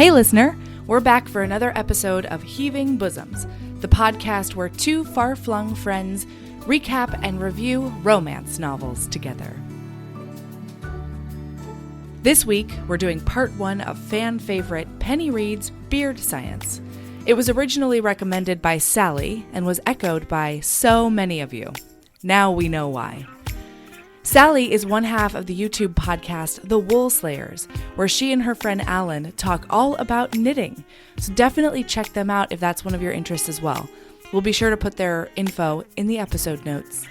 Hey listener, we're back for another episode of Heaving Bosoms, the podcast where two far-flung friends recap and review romance novels together. This week, we're doing part 1 of fan favorite Penny Reid's Beard Science. It was originally recommended by Sallie and was echoed by so many of you. Now we know why. Sallie is one half of the YouTube podcast The Woolslayers, where she and her friend Alan talk all about knitting. So definitely check them out if that's one of your interests as well. We'll be sure to put their info in the episode notes.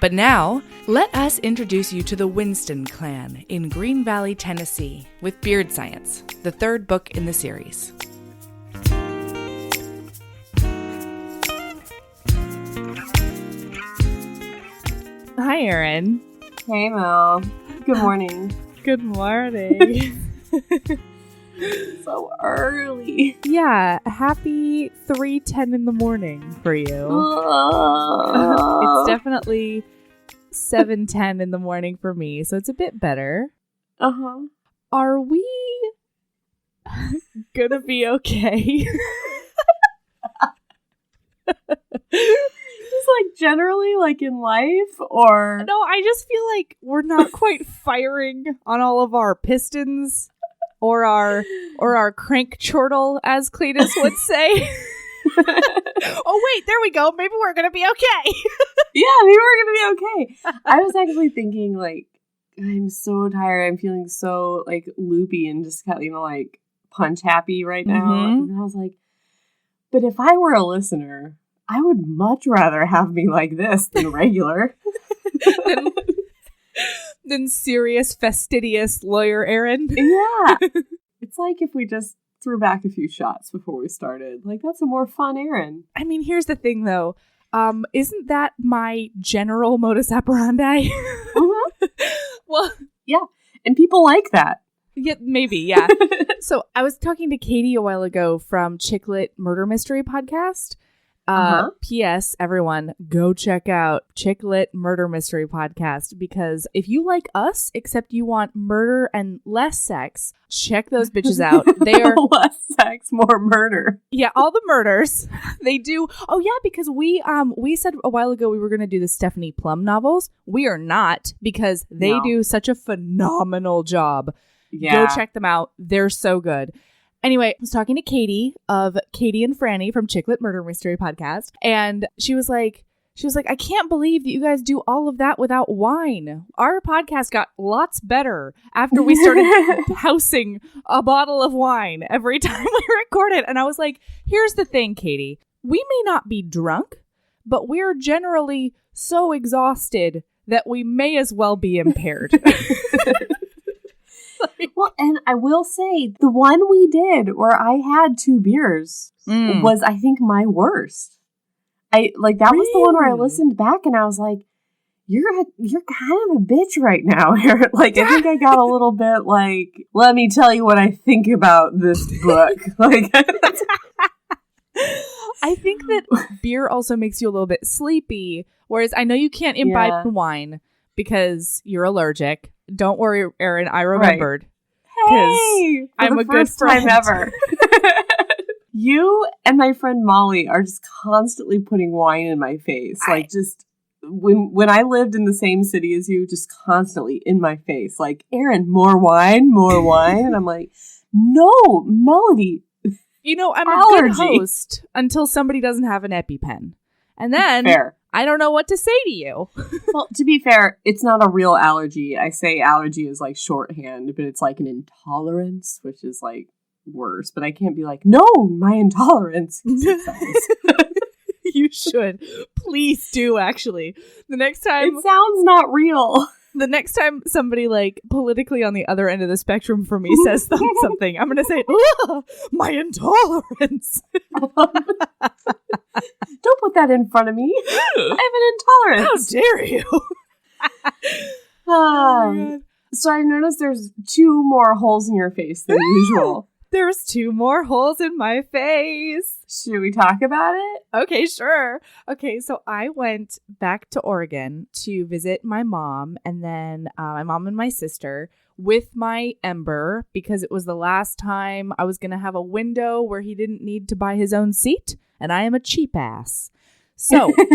But now, let us introduce you to the Winston clan in Green Valley, Tennessee, with Beard Science, the third book in the series. Hi, Erin. Hey, Mel. Good morning. Good morning. So early. Yeah, happy 3:10 in the morning for you. It's definitely 7:10 in the morning for me, so it's a bit better. Uh-huh. Are we gonna be okay? Just like generally, like in life, or No, I just feel like we're not quite firing on all of our pistons or our crank chortle, as Cletus would say. Oh wait, there we go. Maybe we're gonna be okay. Yeah, maybe we're gonna be okay. I was actually thinking, like, I'm so tired. I'm feeling so like loopy and just kind of, like punch happy right now. Mm-hmm. And I was like, but if I were a listener, I would much rather have me like this than regular. than serious, fastidious lawyer Erin. Yeah. It's like if we just threw back a few shots before we started. Like, that's a more fun Erin. I mean, here's the thing, though. Isn't that my general modus operandi? Uh-huh. Well, yeah. And people like that. Yeah, maybe, yeah. So I was talking to Katie a while ago from Chicklet Murder Mystery Podcast. P.S. Everyone, go check out Chicklet Murder Mystery Podcast, because if you like us, except you want murder and less sex, check those bitches out. They are less sex, more murder. Yeah, all the murders. They do. Oh yeah, because we said a while ago we were going to do the Stephanie Plum novels. We are not, because they do such a phenomenal job. Yeah. Go check them out. They're so good. Anyway, I was talking to Katie of Katie and Franny from Chicklet Murder Mystery Podcast, and she was like, I can't believe that you guys do all of that without wine. Our podcast got lots better after we started housing a bottle of wine every time we recorded. And I was like, here's the thing, Katie. We may not be drunk, but we're generally so exhausted that we may as well be impaired. Well, and I will say, the one we did where I had 2 beers was, I think, my worst. That was the one where I listened back and I was like, you're kind of a bitch right now. Like, I think I got a little bit like, let me tell you what I think about this book. Like, I think that beer also makes you a little bit sleepy, whereas I know you can't imbibe wine because you're allergic. Don't worry, Erin, I remembered. Hey! I'm a good friend. Time ever. You and my friend Molly are just constantly putting wine in my face. Like, just when I lived in the same city as you, just constantly in my face. Like, Erin, more wine, more wine. And I'm like, no, Melody. You know, I'm a good host until somebody doesn't have an EpiPen. And then Fair. I don't know what to say to you. Well, to be fair, it's not a real allergy. I say allergy is like shorthand, but it's like an intolerance, which is like worse. But I can't be like, no, my intolerance. You should. Please do, actually. The next time. It sounds not real. The next time somebody like politically on the other end of the spectrum for me says something, I'm going to say, my intolerance. Don't put that in front of me. I have an intolerance. How dare you? So I noticed there's 2 more holes in your face than usual. There's 2 more holes in my face. Should we talk about it? Okay, sure. Okay, so I went back to Oregon to visit my mom and then my mom and my sister with my Ember because it was the last time I was going to have a window where he didn't need to buy his own seat, and I am a cheap ass. So, can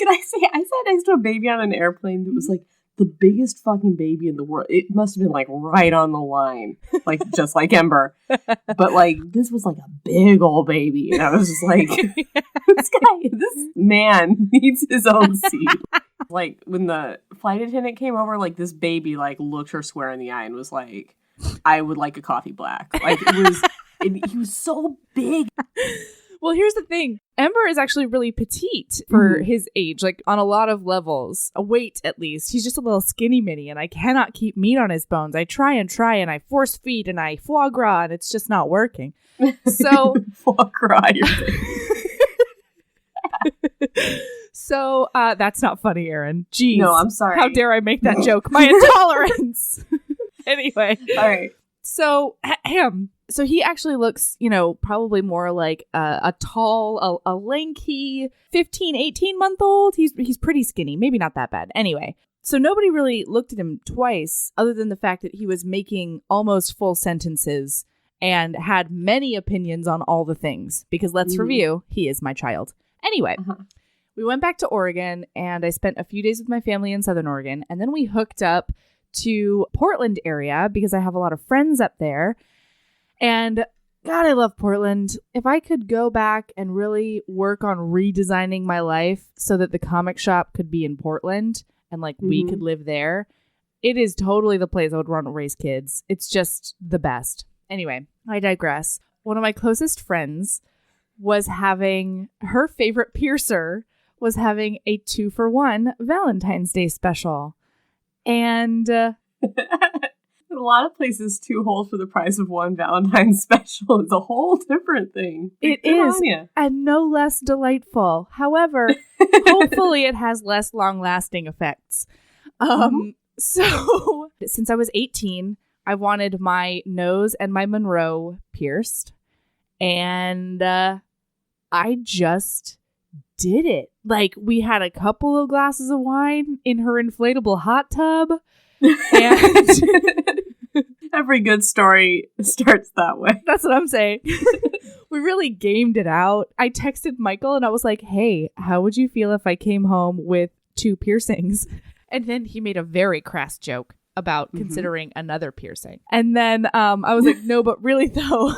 I say, I sat next to a baby on an airplane that was like the biggest fucking baby in the world. It must have been like right on the line, like just like Ember. But like this was like a big old baby, and I was just like, this man needs his own seat. Like when the flight attendant came over, like this baby like looked her square in the eye and was like, "I would like a coffee black." Like he was so big. Well, here's the thing. Ember is actually really petite for his age, like on a lot of levels, a weight at least. He's just a little skinny mini, and I cannot keep meat on his bones. I try, and I force feed, and I foie gras, and it's just not working. So foie gras. So that's not funny, Erin. Jeez. No, I'm sorry. How dare I make that joke? My intolerance. Anyway. All right. So So he actually looks, probably more like a tall, a lanky 15, 18-month-old. He's pretty skinny. Maybe not that bad. Anyway, so nobody really looked at him twice other than the fact that he was making almost full sentences and had many opinions on all the things. Because let's review, he is my child. Anyway, we went back to Oregon and I spent a few days with my family in Southern Oregon. And then we hooked up to Portland area because I have a lot of friends up there. And God, I love Portland. If I could go back and really work on redesigning my life so that the comic shop could be in Portland and like we could live there, it is totally the place I would want to raise kids. It's just the best. Anyway, I digress. One of my closest friends was having her favorite piercer was having a 2-for-1 Valentine's Day special. And a lot of places 2 holes for the price of 1 Valentine's special is a whole different thing. It is, and no less delightful. However, hopefully it has less long-lasting effects. So, since I was 18, I wanted my nose and my Monroe pierced, and I just did it. Like, we had a couple of glasses of wine in her inflatable hot tub, and every good story starts that way. That's what I'm saying. We really gamed it out. I texted Michael and I was like, hey, how would you feel if I came home with 2 piercings? And then he made a very crass joke about considering another piercing. And then I was like, no, but really though,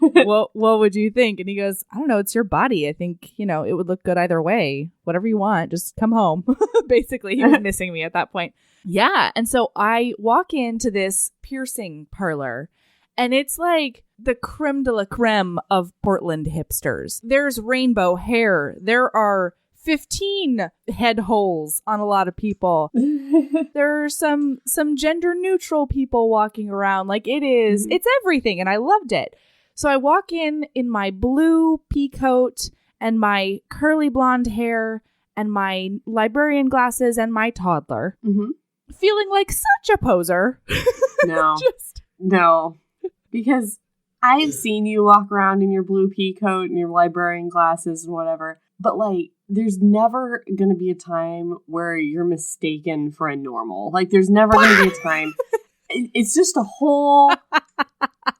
what would you think? And he goes, I don't know, it's your body. I think, it would look good either way. Whatever you want, just come home. Basically, he was missing me at that point. Yeah. And so I walk into this piercing parlor and it's like the creme de la creme of Portland hipsters. There's rainbow hair. There are 15 head holes on a lot of people. There are some gender neutral people walking around. Like it's everything. And I loved it. So I walk in my blue pea coat and my curly blonde hair and my librarian glasses and my toddler. Feeling like such a poser. No, because I've seen you walk around in your blue pea coat and your librarian glasses and whatever, but like, there's never going to be a time where you're mistaken for a normal. Like, there's never going to be a time. It's just a whole,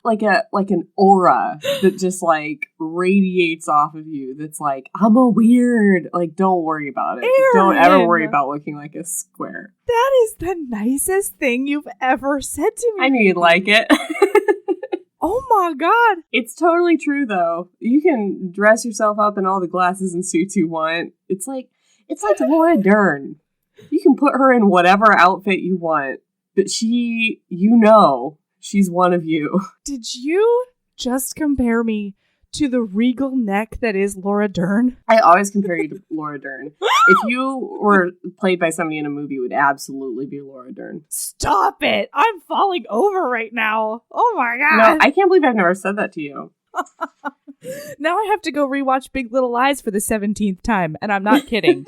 like an aura that just like radiates off of you. That's like, I'm a weird. Like, don't worry about it. Erin! Don't ever worry about looking like a square. That is the nicest thing you've ever said to me. I knew you'd like it. Oh my God. It's totally true though. You can dress yourself up in all the glasses and suits you want. It's like Laura Dern. You can put her in whatever outfit you want, but she's one of you. Did you just compare me to the regal neck that is Laura Dern? I always compare you to Laura Dern. If you were played by somebody in a movie, it would absolutely be Laura Dern. Stop it! I'm falling over right now. Oh my God. No, I can't believe I've never said that to you. Now I have to go rewatch Big Little Lies for the 17th time, and I'm not kidding.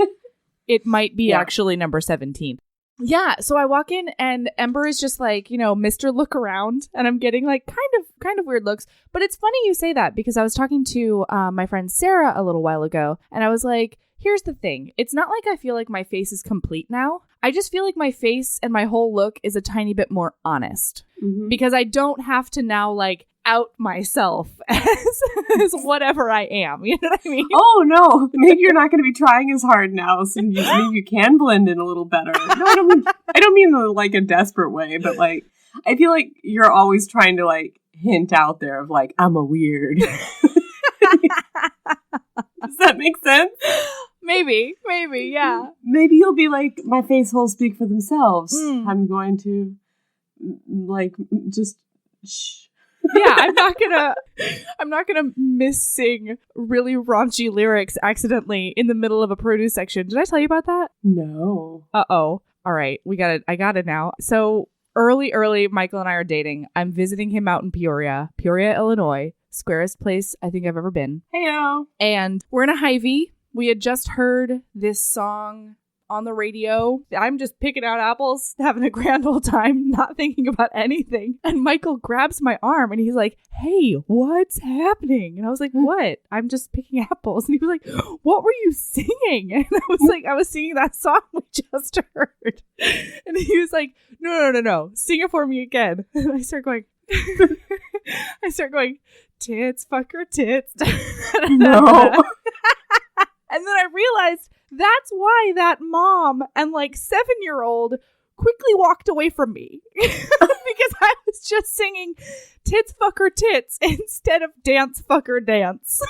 It might be actually number 17. Yeah, so I walk in and Ember is just like, Mr. Look Around, and I'm getting like kind of weird looks. But it's funny you say that because I was talking to my friend Sarah a little while ago, and I was like, here's the thing. It's not like I feel like my face is complete now. I just feel like my face and my whole look is a tiny bit more honest because I don't have to now like out myself as whatever I am. You know what I mean? Oh, no. Maybe you're not going to be trying as hard now, so maybe you can blend in a little better. No, I don't mean in like a desperate way, but like, I feel like you're always trying to like hint out there of like, I'm a weird. Does that make sense? Maybe, yeah. Maybe you'll be like, my face holes speak for themselves. I'm going to like just shh. Yeah, I'm not gonna miss-sing really raunchy lyrics accidentally in the middle of a produce section. Did I tell you about that? No. Uh-oh. All right, I got it now. So early, Michael and I are dating. I'm visiting him out in Peoria, Illinois. Squarest place I think I've ever been. Heyo. And we're in a Hy-Vee. We had just heard this song on the radio. I'm just picking out apples, having a grand old time, not thinking about anything. And Michael grabs my arm and he's like, hey, what's happening? And I was like, what? I'm just picking apples. And he was like, what were you singing? And I was like, I was singing that song we just heard. And he was like, no. Sing it for me again. And I start going, tits, fucker, tits. No. And then I realized that's why that mom and like 7-year-old quickly walked away from me because I was just singing tits, fucker, tits instead of dance, fucker, dance.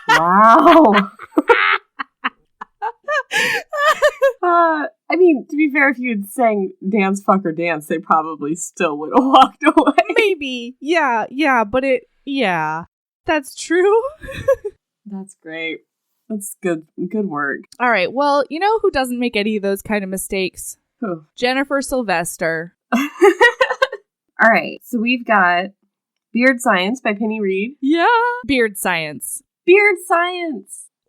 Wow. I mean, to be fair, if you had sang dance, fucker, dance, they probably still would have walked away. Maybe. Yeah. But that's true. That's great. That's good work. All right. Well, you know who doesn't make any of those kind of mistakes? Who? Jennifer Sylvester. All right. So we've got Beard Science by Penny Reid. Yeah. Beard Science.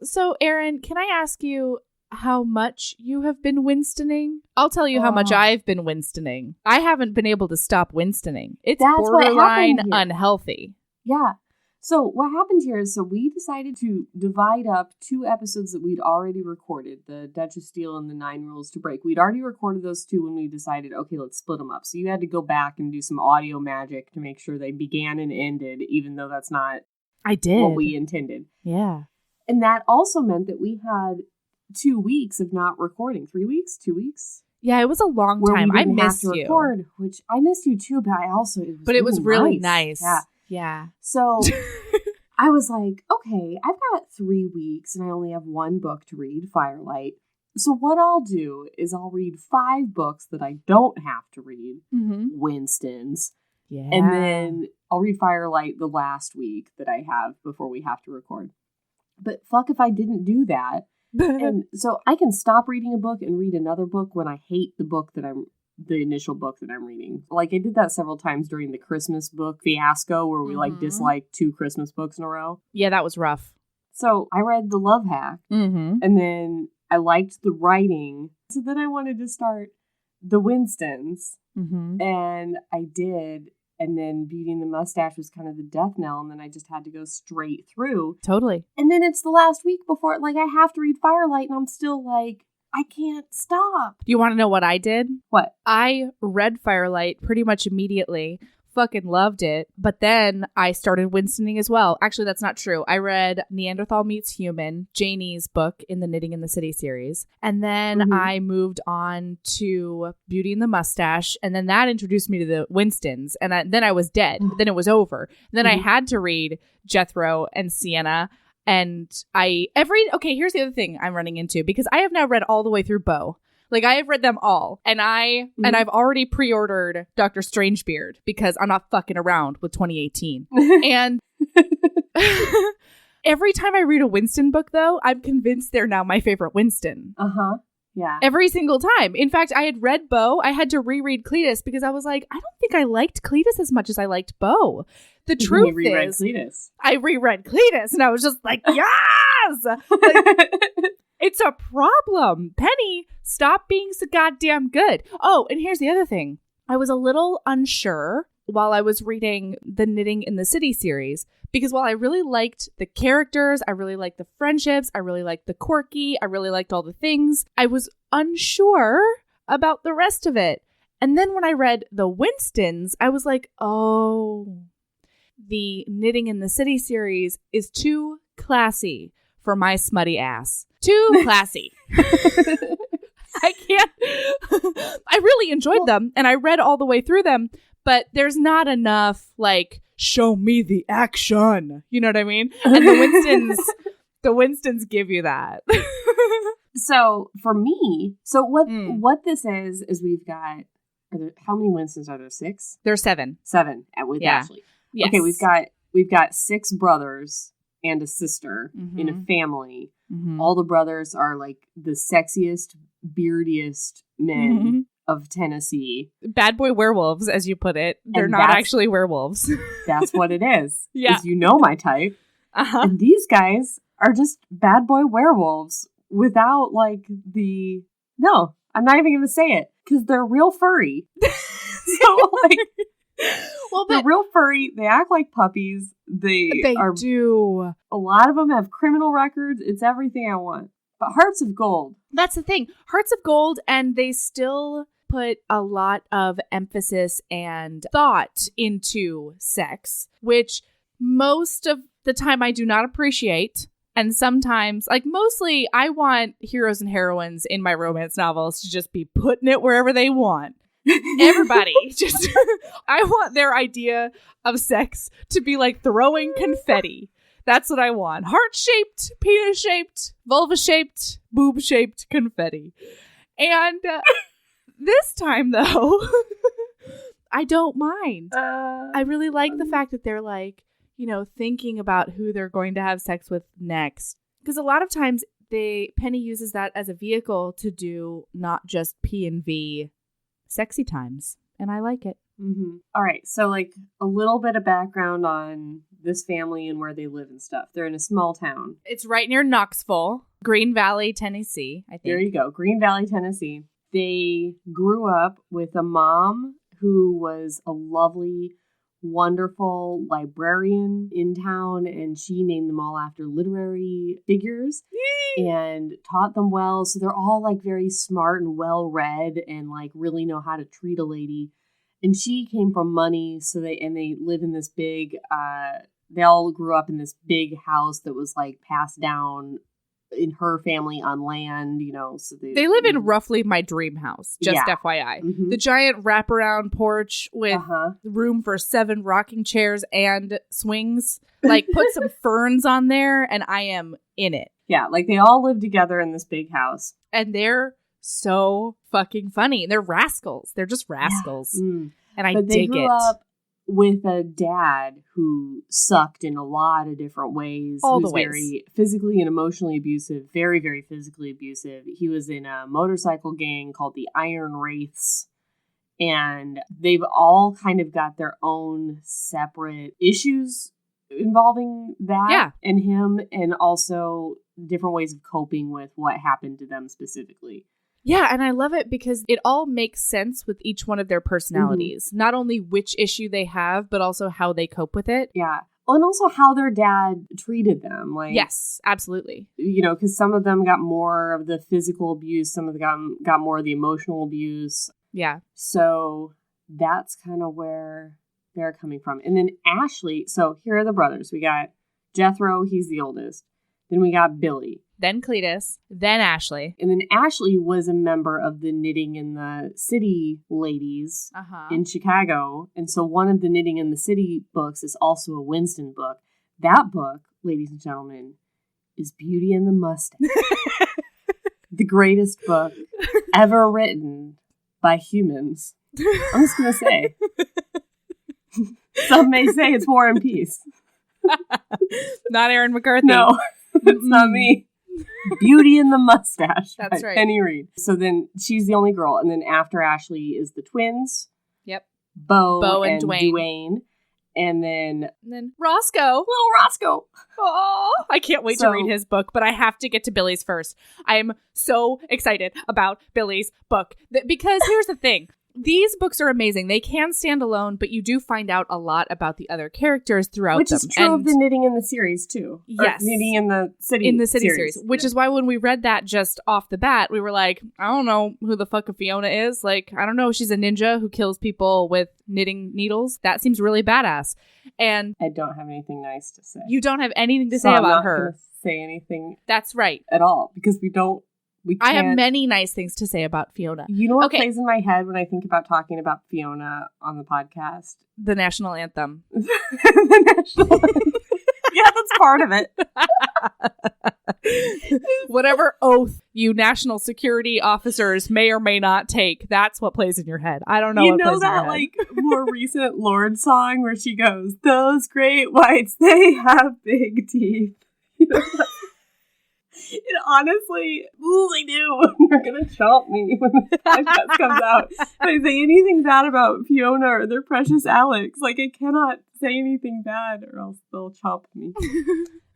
So, Erin, can I ask you how much you have been Winstoning? I'll tell you how much I've been Winstoning. I haven't been able to stop Winstoning. It's borderline unhealthy. Yeah. So what happened here is, we decided to divide up 2 episodes that we'd already recorded, the Dutch of Steel and the 9 Rules to Break. We'd already recorded those 2 when we decided, okay, let's split them up. So you had to go back and do some audio magic to make sure they began and ended, even though that's not what we intended. Yeah. And that also meant that we had 2 weeks of not recording. 3 weeks? 2 weeks? Yeah, it was a long time. I missed you. Record, which I missed you too, but it was really nice. Yeah. So I was like, okay, I've got 3 weeks and I only have 1 book to read, Firelight. So what I'll do is I'll read 5 books that I don't have to read, Winston's. Yeah. And then I'll read Firelight the last week that I have before we have to record. But fuck if I didn't do that. And so I can stop reading a book and read another book when I hate the initial book that I'm reading. Like, I did that several times during the Christmas book fiasco where we disliked 2 Christmas books in a row. Yeah, that was rough. So I read The Love Hack and then I liked the writing. So then I wanted to start The Winstons and I did. And then Beauty and the Mustache was kind of the death knell. And then I just had to go straight through. Totally. And then it's the last week before, I have to read Firelight and I'm still like, I can't stop. You want to know what I did? What? I read Firelight pretty much immediately. Fucking loved it. But then I started Winstoning as well. Actually, that's not true. I read Neanderthal Meets Human, Janie's book in the Knitting in the City series. And then I moved on to Beauty and the Mustache. And then that introduced me to the Winstons. And then I was dead. Then it was over. And then I had to read Jethro and Sienna. And here's the other thing I'm running into, because I have now read all the way through Bo. Like, I have read them all, and I've already pre-ordered Dr. Strangebeard because I'm not fucking around with 2018. And every time I read a Winston book, though, I'm convinced they're now my favorite Winston. Yeah. Every single time. In fact, I had read Bo. I had to reread Cletus because I was like, I don't think I liked Cletus as much as I liked Bo. The truth is, Cletus. I reread Cletus, and I was just like, yes! It's a problem. Penny, stop being so goddamn good. Oh, and here's the other thing. I was a little unsure while I was reading the Knitting in the City series, because while I really liked the characters, I really liked the friendships, I really liked the quirky, I really liked all the things, I was unsure about the rest of it. And then when I read the Winstons, I was like, oh, the Knitting in the City series is too classy for my smutty ass. Too classy. I can't. I really enjoyed them, and I read all the way through them, but there's not enough, like, show me the action. You know what I mean? And the Winstons give you that. So for me, what this is we've got, how many Winstons are there? 6? There's 7. 7 with Ashley. Yes. Okay, we've got 6 brothers and a sister in a family. Mm-hmm. All the brothers are like the sexiest, beardiest men of Tennessee. Bad boy werewolves, as you put it. They're not actually werewolves. That's what it is. Yeah. You know my type. Uh-huh. And these guys are just bad boy werewolves without like no, I'm not even going to say it because they're real furry. So like, well, they're real furry. They act like puppies. They do. A lot of them have criminal records. It's everything I want. But Hearts of Gold. That's the thing. Hearts of Gold, and they still put a lot of emphasis and thought into sex, which most of the time I do not appreciate. And sometimes, like mostly, I want heroes and heroines in my romance novels to just be putting it wherever they want. Everybody just I want their idea of sex to be like throwing confetti. That's what I want. Heart-shaped, penis-shaped, vulva-shaped, boob-shaped confetti. And this time though, I don't mind. I really like the fact that they're like, you know, thinking about who they're going to have sex with next, because a lot of times Penny uses that as a vehicle to do not just P&V sexy times, and I like it. Mm-hmm. All right, so like a little bit of background on this family and where they live and stuff. They're in a small town. It's right near Knoxville, Green Valley, Tennessee, I think. There you go, Green Valley, Tennessee. They grew up with a mom who was a lovely, wonderful librarian in town, and she named them all after literary figures and taught them well. So they're all like very smart and well read and like really know how to treat a lady. And she came from money, so they live in this big they all grew up in this big house that was like passed down in her family on land, you know. So they live in roughly my dream house, just FYI. Mm-hmm. The giant wraparound porch with room for 7 rocking chairs and swings. Like, put some ferns on there, and I am in it. Yeah, like they all live together in this big house. And they're so fucking funny. They're rascals. They're just rascals. Yeah. Mm. And I dig it. But they grew up with a dad who sucked in a lot of different ways. All he the was ways. Very physically and emotionally abusive. Very, very physically abusive. He was in a motorcycle gang called the Iron Wraiths. And they've all kind of got their own separate issues involving that and him, and also different ways of coping with what happened to them specifically. Yeah, and I love it because it all makes sense with each one of their personalities. Mm-hmm. Not only which issue they have, but also how they cope with it. Yeah. Well, and also how their dad treated them. Like, yes, absolutely. You know, because some of them got more of the physical abuse. Some of them got more of the emotional abuse. Yeah. So that's kind of where they're coming from. And then Ashley. So here are the brothers. We got Jethro. He's the oldest. Then we got Billy. Then Cletus, then Ashley. And then Ashley was a member of the Knitting in the City ladies in Chicago. And so one of the Knitting in the City books is also a Winston book. That book, ladies and gentlemen, is Beauty and the Mustache. The greatest book ever written by humans. I'm just going to say. Some may say it's War and Peace. Not Aaron McCarthy. No, it's not me. Beauty and the Mustache. That's right. Penny Reid. So then she's the only girl. And then after Ashley is the twins. Yep. Bo and Dwayne. And then Roscoe. Little Roscoe. Oh, I can't wait to read his book, but I have to get to Billy's first. I am so excited about Billy's book. Because here's the thing. These books are amazing. They can stand alone, but you do find out a lot about the other characters throughout them. Which is true of the Knitting in the series, too. Yes. Or Knitting in the City series. Which is why when we read that just off the bat, we were like, I don't know who the fuck a Fiona is. Like, I don't know. She's a ninja who kills people with knitting needles. That seems really badass. And I don't have anything nice to say. You don't have anything to say about her. I'm not going to say anything. That's right. At all. Because I have many nice things to say about Fiona. You know what plays in my head when I think about talking about Fiona on the podcast? The national anthem. The national anthem. Yeah, that's part of it. Whatever oath you national security officers may or may not take, that's what plays in your head. I don't know what plays in your head. You know that, like, more recent Lorde song where she goes, "Those great whites, they have big teeth." You know that? It honestly, they do. They're going to chomp me when the podcast comes out. If I say anything bad about Fiona or their precious Alex, like, I cannot say anything bad or else they'll chomp me.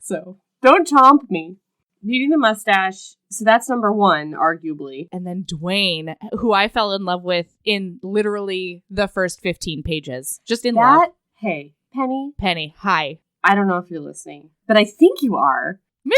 So, don't chomp me. Beauty and the Mustache. So that's number 1, arguably. And then Dwayne, who I fell in love with in literally the first 15 pages. Just in love. Hey, Penny, hi. I don't know if you're listening, but I think you are. Maybe.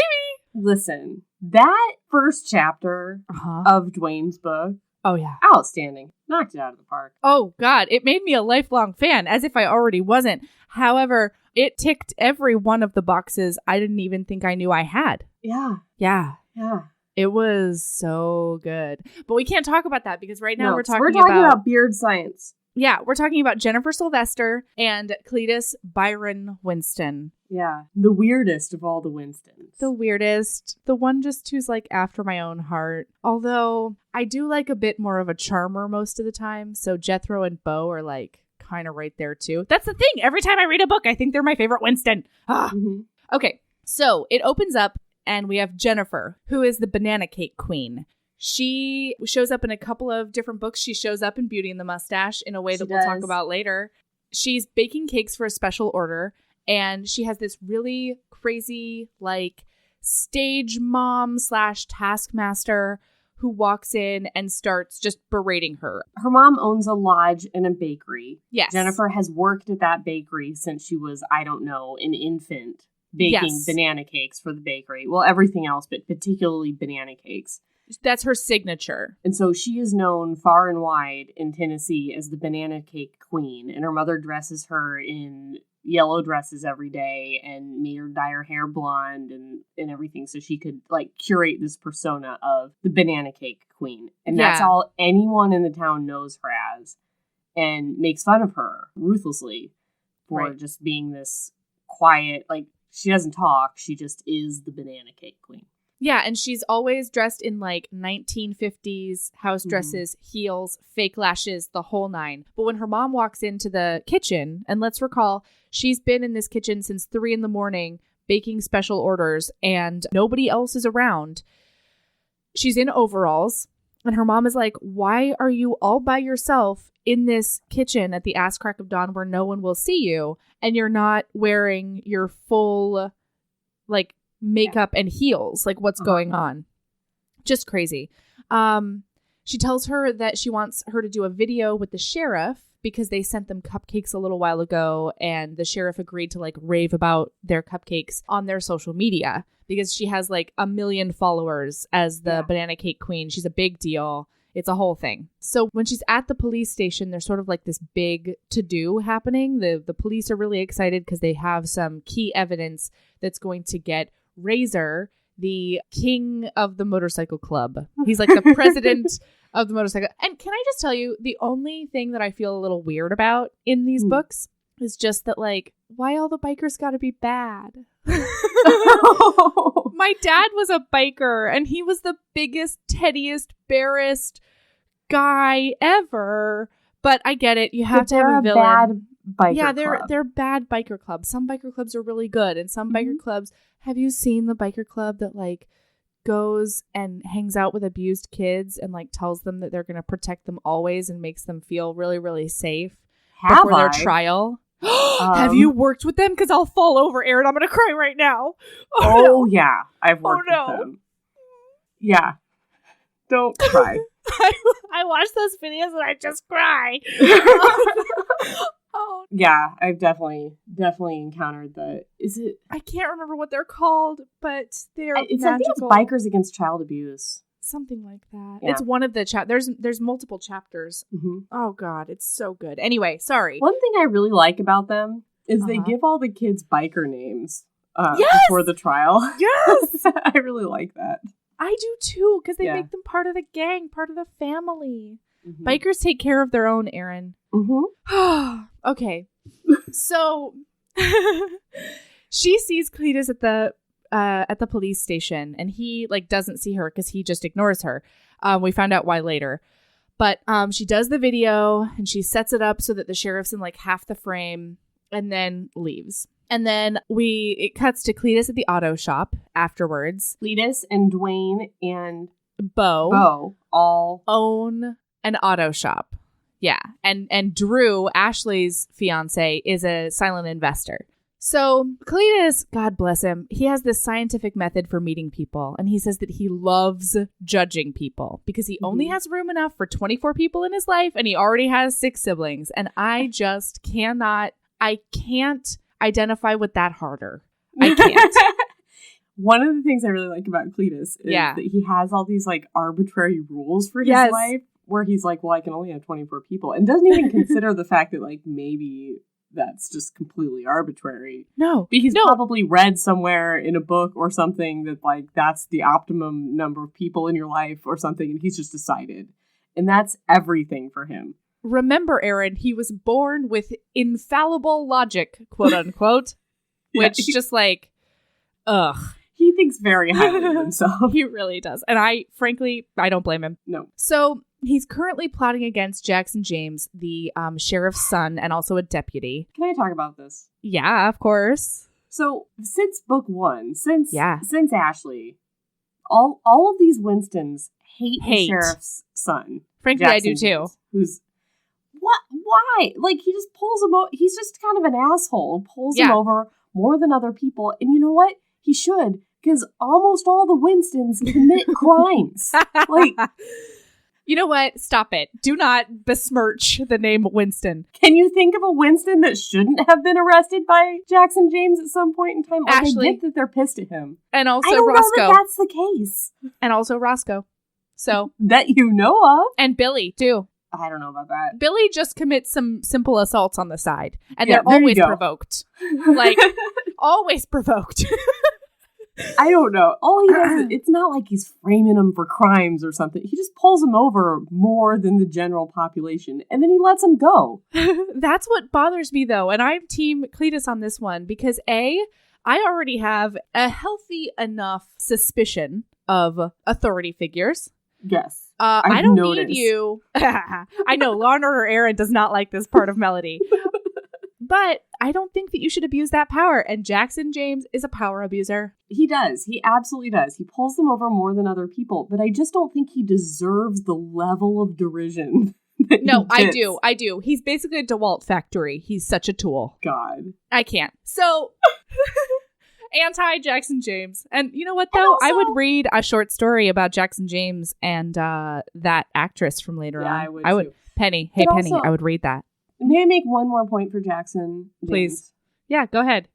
Listen, that first chapter of Dwayne's book. Oh, yeah. Outstanding. Knocked it out of the park. Oh, God. It made me a lifelong fan, as if I already wasn't. However, it ticked every one of the boxes I didn't even think I knew I had. Yeah. Yeah. Yeah. It was so good. But we can't talk about that because right now we're talking about beard science. Yeah, we're talking about Jennifer Sylvester and Cletus Byron Winston. Yeah, the weirdest of all the Winstons. The weirdest. The one just who's like after my own heart. Although I do like a bit more of a charmer most of the time. So Jethro and Bo are like kind of right there too. That's the thing. Every time I read a book, I think they're my favorite Winston. Okay, so it opens up and we have Jennifer, who is the banana cake queen. She shows up in a couple of different books. She shows up in Beauty and the Mustache in a way that we'll talk about later. She's baking cakes for a special order, and she has this really crazy, like, stage mom / taskmaster who walks in and starts just berating her. Her mom owns a lodge and a bakery. Yes. Jennifer has worked at that bakery since she was, I don't know, an infant, baking banana cakes for the bakery. Well, everything else, but particularly banana cakes. That's her signature. And so she is known far and wide in Tennessee as the banana cake queen. And her mother dresses her in yellow dresses every day and made her dye her hair blonde and everything so she could like curate this persona of the banana cake queen. And that's all anyone in the town knows her as and makes fun of her ruthlessly for just being this quiet, like she doesn't talk. She just is the banana cake queen. Yeah, and she's always dressed in like 1950s house dresses, heels, fake lashes, the whole nine. But when her mom walks into the kitchen, and let's recall, she's been in this kitchen since 3 a.m, baking special orders, and nobody else is around. She's in overalls, and her mom is like, "Why are you all by yourself in this kitchen at the ass crack of dawn where no one will see you, and you're not wearing your full, like, makeup and heels? Like, what's going on?" Just crazy. She tells her that she wants her to do a video with the sheriff because they sent them cupcakes a little while ago, and the sheriff agreed to like rave about their cupcakes on their social media because she has like 1 million followers as the banana cake queen. She's a big deal. It's a whole thing. So when she's at the police station, there's sort of like this big to-do happening. The police are really excited because they have some key evidence that's going to get Razor, the king of the motorcycle club. He's like the president of the motorcycle. And can I just tell you, the only thing that I feel a little weird about in these books is just that, like, why all the bikers gotta be bad? My dad was a biker, and he was the biggest, teddiest, barest guy ever. But I get it. You have to have a villain. Bad biker club. They're bad biker clubs. Some biker clubs are really good, and some biker clubs. Have you seen the biker club that like goes and hangs out with abused kids and like tells them that they're going to protect them always and makes them feel really, really safe before their trial? Have you worked with them? Because I'll fall over, Erin. I'm going to cry right now. Oh yeah. I've worked with them. Yeah. Don't cry. I watch those videos and I just cry. Oh. Yeah, I've definitely encountered the. Is it? I can't remember what they're called, but they're I think magical. it's Bikers Against Child Abuse. Something like that. Yeah. It's one of the There's multiple chapters. Mm-hmm. Oh God, it's so good. Anyway, sorry. One thing I really like about them is they give all the kids biker names before the trial. Yes, I really like that. I do too, because they make them part of the gang, part of the family. Mm-hmm. Bikers take care of their own, Erin. Mm-hmm. Okay, so she sees Cletus at the police station, and he doesn't see her because he just ignores her. We found out why later, but she does the video and she sets it up so that the sheriff's in half the frame, and then leaves. And then it cuts to Cletus at the auto shop afterwards. Cletus and Dwayne and Bo all own an auto shop. Yeah. And Drew, Ashley's fiance, is a silent investor. So Cletus, God bless him, he has this scientific method for meeting people. And he says that he loves judging people because he only has room enough for 24 people in his life. And he already has 6 siblings. And I just can't identify with that harder. I can't. One of the things I really like about Cletus is that he has all these arbitrary rules for his life where he's like, well, I can only have 24 people, and doesn't even consider the fact that maybe that's just completely arbitrary. No. He's probably read somewhere in a book or something that that's the optimum number of people in your life or something, and he's just decided. And that's everything for him. Remember, Erin, he was born with infallible logic, quote unquote, which just ugh. He thinks very highly of himself. He really does. And I don't blame him. No. So he's currently plotting against Jackson James, the sheriff's son, and also a deputy. Can I talk about this? Yeah, of course. So since book 1, since Ashley, all of these Winstons hate the sheriff's son. Frankly, Jackson I do too. James, who's what? Why? He just pulls him over. He's just kind of an asshole. Pulls him over more than other people. And you know what? He should, because almost all the Winstons commit crimes. You know what? Stop it. Do not besmirch the name Winston. Can you think of a Winston that shouldn't have been arrested by Jackson James at some point in time? Ashley. I get that they're pissed at him. And also I don't Roscoe. know that that's the case. And also Roscoe. So that you know of. And Billy, too. I don't know about that. Billy just commits some simple assaults on the side. And they're always provoked. Always provoked. I don't know. All he does is, it's not like he's framing them for crimes or something. He just pulls them over more than the general population, and then he lets them go. That's what bothers me, though. And I'm team Cletus on this one because, I already have a healthy enough suspicion of authority figures. Yes. I don't need you. I know Law and Order Erin does not like this part of Melody. But I don't think that you should abuse that power. And Jackson James is a power abuser. He does. He absolutely does. He pulls them over more than other people. But I just don't think he deserves the level of derision. No, I do. He's basically a DeWalt factory. He's such a tool. God. I can't. So, anti-Jackson James. And you know what, though? I would read a short story about Jackson James and that actress from later on. I would too. Penny. Hey, but Penny, also, I would read that. May I make one more point for Jackson James? Please. Yeah, go ahead.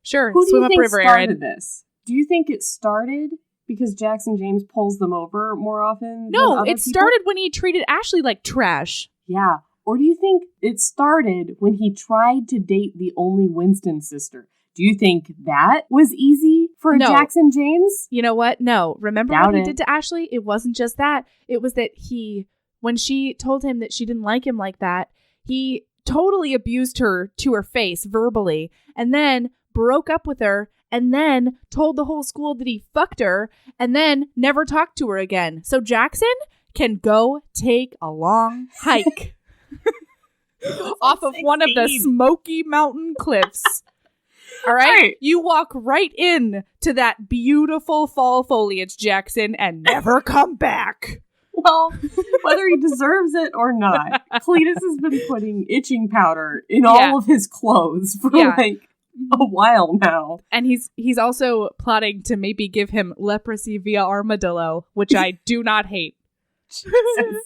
Sure. Who do Swim you think upriver, started Erin. this? Do you think it started because Jackson James pulls them over more often? No, it started when he treated Ashley like trash. Yeah. Or do you think it started when he tried to date the only Winston sister? Do you think that was easy for Jackson James? You know what? No. Remember what he did to Ashley? It wasn't just that. It was that when she told him that she didn't like him like that, he totally abused her to her face verbally and then broke up with her and then told the whole school that he fucked her and then never talked to her again. So Jackson can go take a long hike off of one of the Smoky Mountain cliffs. All right? You walk right in to that beautiful fall foliage, Jackson, and never come back. Well, whether he deserves it or not, Cletus has been putting itching powder in all of his clothes for like a while now. And he's also plotting to maybe give him leprosy via armadillo, which I do not hate. Jesus.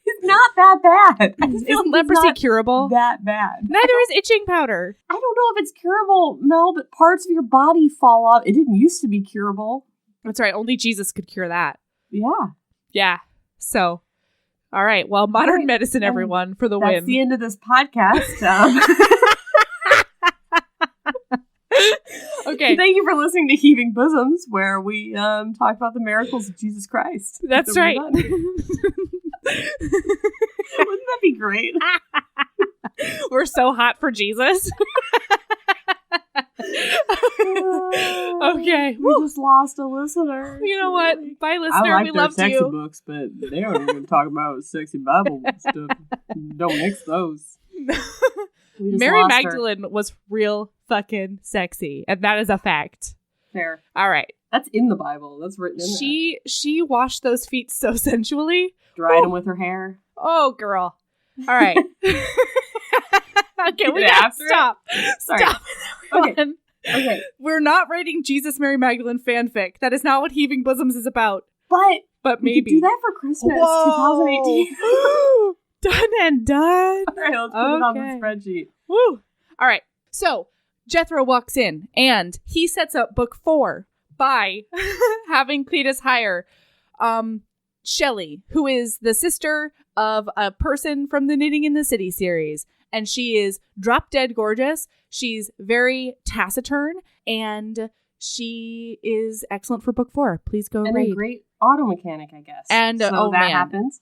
It's not that bad. Isn't leprosy curable? That bad. Neither is itching powder. I don't know if it's curable, Mel, but parts of your body fall off. It didn't used to be curable. That's right. Only Jesus could cure that. Yeah. Yeah. So, all right. Well, modern medicine, everyone, for the win. That's the end of this podcast. Okay. Thank you for listening to Heaving Bosoms, where we talk about the miracles of Jesus Christ. That's right. Wouldn't that be great? We're so hot for Jesus. Okay. We just lost a listener. You know what? Bye, listener. I we like their loved sexy you. books, but they don't even talk about sexy Bible stuff. Don't mix those. Mary Magdalene was real fucking sexy, and that is a fact. Fair. All right. That's in the Bible. That's written in there. She washed those feet so sensually. Dried them with her hair. Oh, girl. All right. Okay, we gotta stop. Stop. Okay. We're not writing Jesus Mary Magdalene fanfic. That is not what Heaving Bosoms is about. But maybe. We could do that for Christmas 2018. Done and done. All right, let's put it on the spreadsheet. Woo. All right. So Jethro walks in and he sets up book 4 by having Cletus hire Shelley, who is the sister of a person from the Knitting in the City series. And she is drop dead gorgeous. She's very taciturn and she is excellent for book 4. Please go read. And a great auto mechanic, I guess. And so that happens.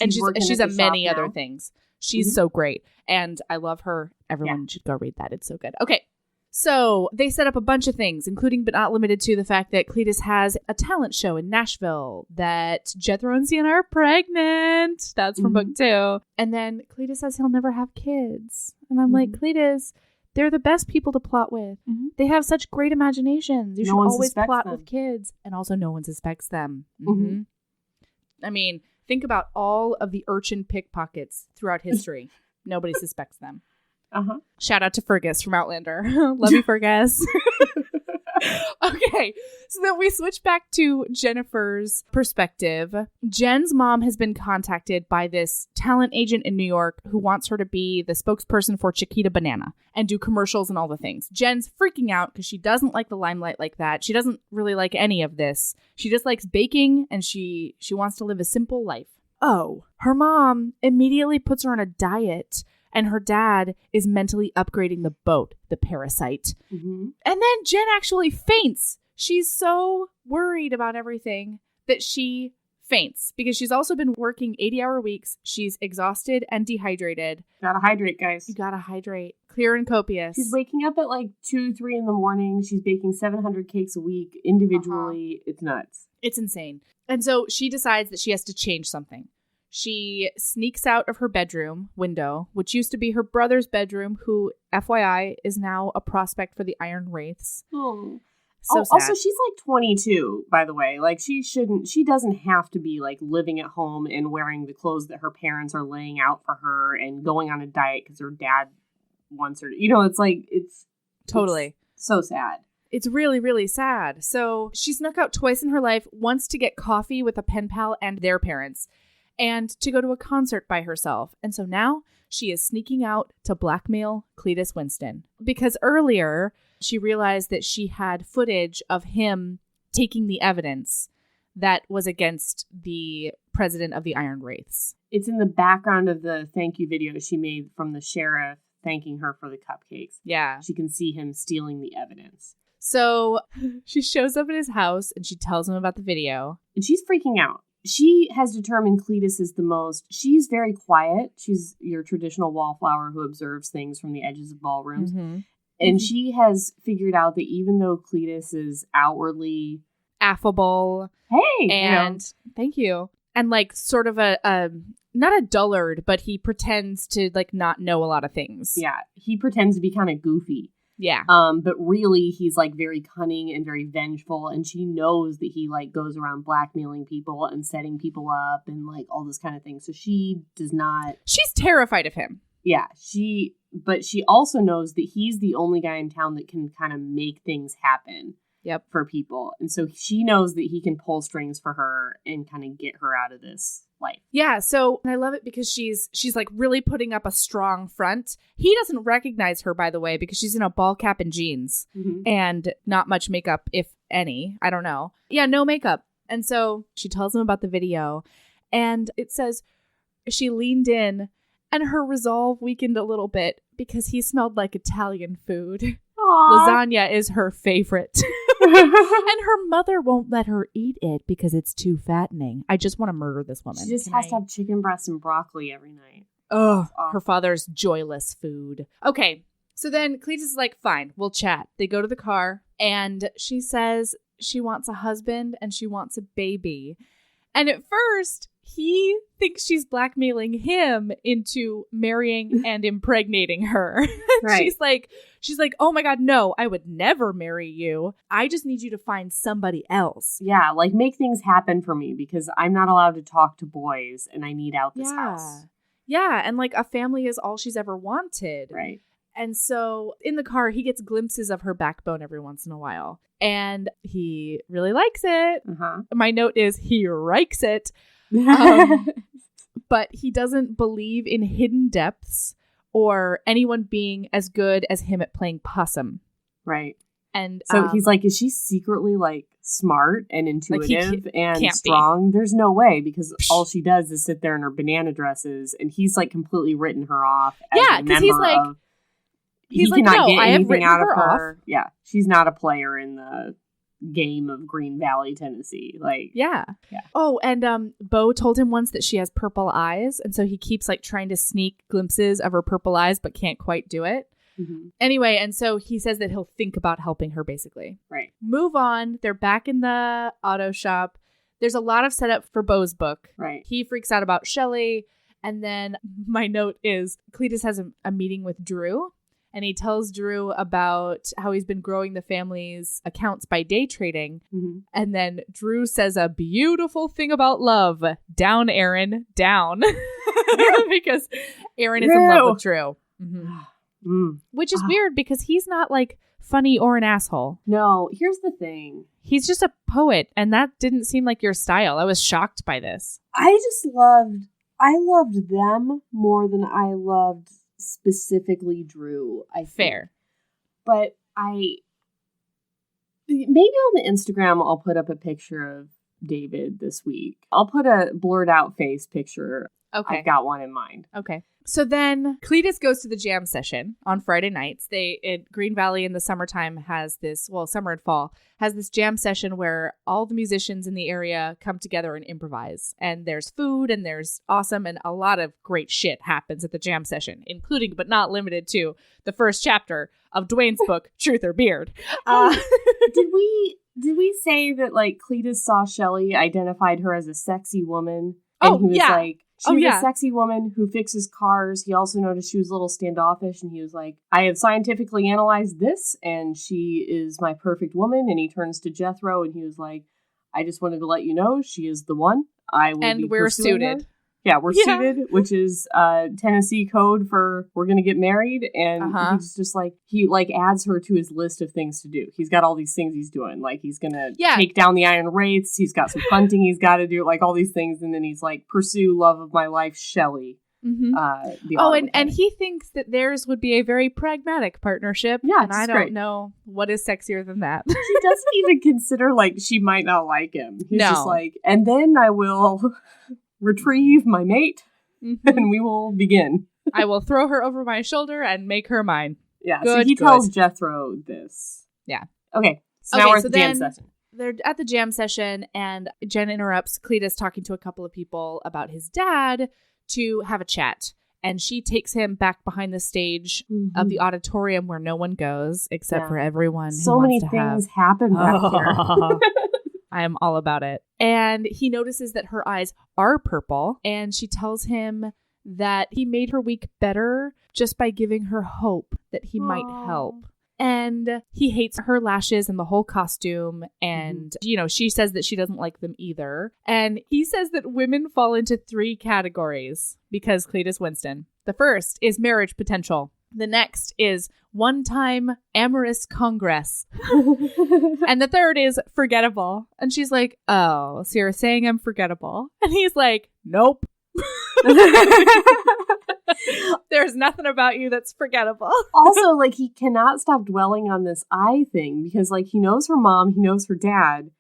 And she's a many other things. She's so great. And I love her. Everyone should go read that. It's so good. Okay. So they set up a bunch of things, including but not limited to the fact that Cletus has a talent show in Nashville, that Jethro and Sienna are pregnant. That's from book 2. And then Cletus says he'll never have kids. And I'm like, Cletus, they're the best people to plot with. They have such great imaginations. You should always plot with kids. And also no one suspects them. I mean, think about all of the urchin pickpockets throughout history. Nobody suspects them. Shout out to Fergus from Outlander. Love you, Fergus. Okay, so then we switch back to Jennifer's perspective. Jen's mom has been contacted by this talent agent in New York who wants her to be the spokesperson for Chiquita Banana and do commercials and all the things. Jen's freaking out because she doesn't like the limelight like that. She doesn't really like any of this. She just likes baking and she wants to live a simple life. Oh, her mom immediately puts her on a diet. And her dad is mentally upgrading the boat, the parasite. And then Jen actually faints. She's so worried about everything that she faints because she's also been working 80-hour weeks. She's exhausted and dehydrated. Gotta hydrate, guys. You gotta hydrate. Clear and copious. She's waking up at like 2, 3 in the morning. She's baking 700 cakes a week individually. It's nuts. It's insane. And so she decides that she has to change something. She sneaks out of her bedroom window, which used to be her brother's bedroom, who, FYI, is now a prospect for the Iron Wraiths. So sad. Also, she's like 22, by the way. Like, she doesn't have to be like living at home and wearing the clothes that her parents are laying out for her and going on a diet because her dad wants her to, it's like, it's so sad. It's really, really sad. So she snuck out twice in her life, once to get coffee with a pen pal and their parents, and to go to a concert by herself. And so now she is sneaking out to blackmail Cletus Winston. Because earlier, she realized that she had footage of him taking the evidence that was against the president of the Iron Wraiths. It's in the background of the thank you video she made from the sheriff thanking her for the cupcakes. Yeah. She can see him stealing the evidence. So she shows up at his house and she tells him about the video. And she's freaking out. She has determined Cletus is she's very quiet. She's your traditional wallflower who observes things from the edges of ballrooms. And she has figured out that even though Cletus is outwardly affable, hey, and thank you, and like sort of a not a dullard, but he pretends to like not know a lot of things. Yeah, he pretends to be kind of goofy. Yeah. But really, he's like very cunning and very vengeful, and she knows that he like goes around blackmailing people and setting people up and like all this kind of thing. So she does not. She's terrified of him. Yeah, but she also knows that he's the only guy in town that can kind of make things happen. Yep. For people. And so she knows that he can pull strings for her and kind of get her out of this life. Yeah, so I love it because she's like really putting up a strong front. He doesn't recognize her, by the way, because she's in a ball cap and jeans and not much makeup, if any. I don't know. Yeah, no makeup. And so she tells him about the video, and it says she leaned in and her resolve weakened a little bit because he smelled like Italian food. Aww. Lasagna is her favorite. And her mother won't let her eat it because it's too fattening. I just want to murder this woman. She just has to have chicken breast and broccoli every night. Ugh, her father's joyless food. Okay, so then Cletus is like, fine, we'll chat. They go to the car, and she says she wants a husband and she wants a baby. And at first, he thinks she's blackmailing him into marrying and impregnating her. Right. She's like, oh my God, no, I would never marry you. I just need you to find somebody else. Yeah, like make things happen for me because I'm not allowed to talk to boys and I need out this house. Yeah, and like a family is all she's ever wanted. Right. And so in the car, he gets glimpses of her backbone every once in a while. And he really likes it. My note is he likes it. But he doesn't believe in hidden depths or anyone being as good as him at playing possum. Right. And so he's like, is she secretly like smart and intuitive and strong? There's no way, because all she does is sit there in her banana dresses, and he's like completely written her off. As because he's like, he cannot get anything out of her. Yeah, she's not a player in the game of Green Valley, Tennessee. Like, yeah. Oh, and Bo told him once that she has purple eyes, and so he keeps like trying to sneak glimpses of her purple eyes, but can't quite do it. Anyway, and so he says that he'll think about helping her, basically. Right. Move on. They're back in the auto shop. There's a lot of setup for Bo's book. Right. He freaks out about Shelley, and then my note is Cletus has a meeting with Drew. And he tells Drew about how he's been growing the family's accounts by day trading. And then Drew says a beautiful thing about love. Down, Erin, down. Because Erin is in love with Drew. Which is weird because he's not like funny or an asshole. No, here's the thing. He's just a poet, and that didn't seem like your style. I was shocked by this. I loved them more than I loved specifically Drew, I think. Fair. But maybe on the Instagram I'll put up a picture of David this week. I'll put a blurred out face picture. Okay. I've got one in mind. Okay. So then Cletus goes to the jam session on Friday nights. Green Valley in the summertime has this, well, summer and fall, has this jam session where all the musicians in the area come together and improvise. And there's food and there's awesome, and a lot of great shit happens at the jam session, including but not limited to the first chapter of Dwayne's book, Truth or Beard. Did we say that like Cletus saw Shelley, identified her as a sexy woman? And he was like, she was a sexy woman who fixes cars. He also noticed she was a little standoffish, and he was like, I have scientifically analyzed this, and she is my perfect woman. And he turns to Jethro, and he was like, I just wanted to let you know she is the one. I will be we're suited. Her. Yeah, we're suited, which is Tennessee code for we're going to get married. And he's just like, he like adds her to his list of things to do. He's got all these things he's doing. Like he's going to take down the iron wraiths. He's got some hunting he's got to do, like all these things. And then he's like, pursue love of my life, Shelley. And he thinks that theirs would be a very pragmatic partnership. Yeah, and I don't know what is sexier than that. He doesn't even consider like she might not like him. He's just like, and then I will retrieve my mate, and we will begin. I will throw her over my shoulder and make her mine. Yeah, so he tells Jethro this. Yeah. Okay, so now we're at the jam session. They're at the jam session, and Jen interrupts Cletus talking to a couple of people about his dad to have a chat. And she takes him back behind the stage of the auditorium where no one goes except for everyone who so wants many things happen back here. I am all about it. And he notices that her eyes are purple, and she tells him that he made her week better just by giving her hope that he might help. And he hates her lashes and the whole costume. And, she says that she doesn't like them either. And he says that women fall into 3 categories because Cletus Winston. The first is marriage potential. The next is one-time amorous congress. And the third is forgettable. And she's like, oh, so you're saying I'm forgettable? And he's like, nope. There's nothing about you that's forgettable. Also, like, he cannot stop dwelling on this eye thing because, like, he knows her mom, he knows her dad,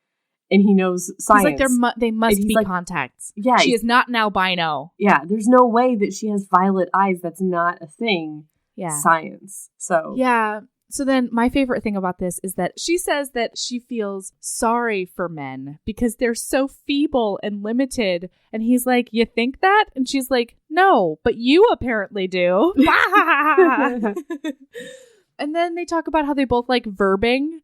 and he knows science. He's like, they must be contacts. Yeah. She is not an albino. Yeah, there's no way that she has violet eyes. That's not a thing. Yeah. Science. So. Yeah. So then my favorite thing about this is that she says that she feels sorry for men because they're so feeble and limited. And he's like, you think that? And she's like, no, but you apparently do. And then they talk about how they both like verbing,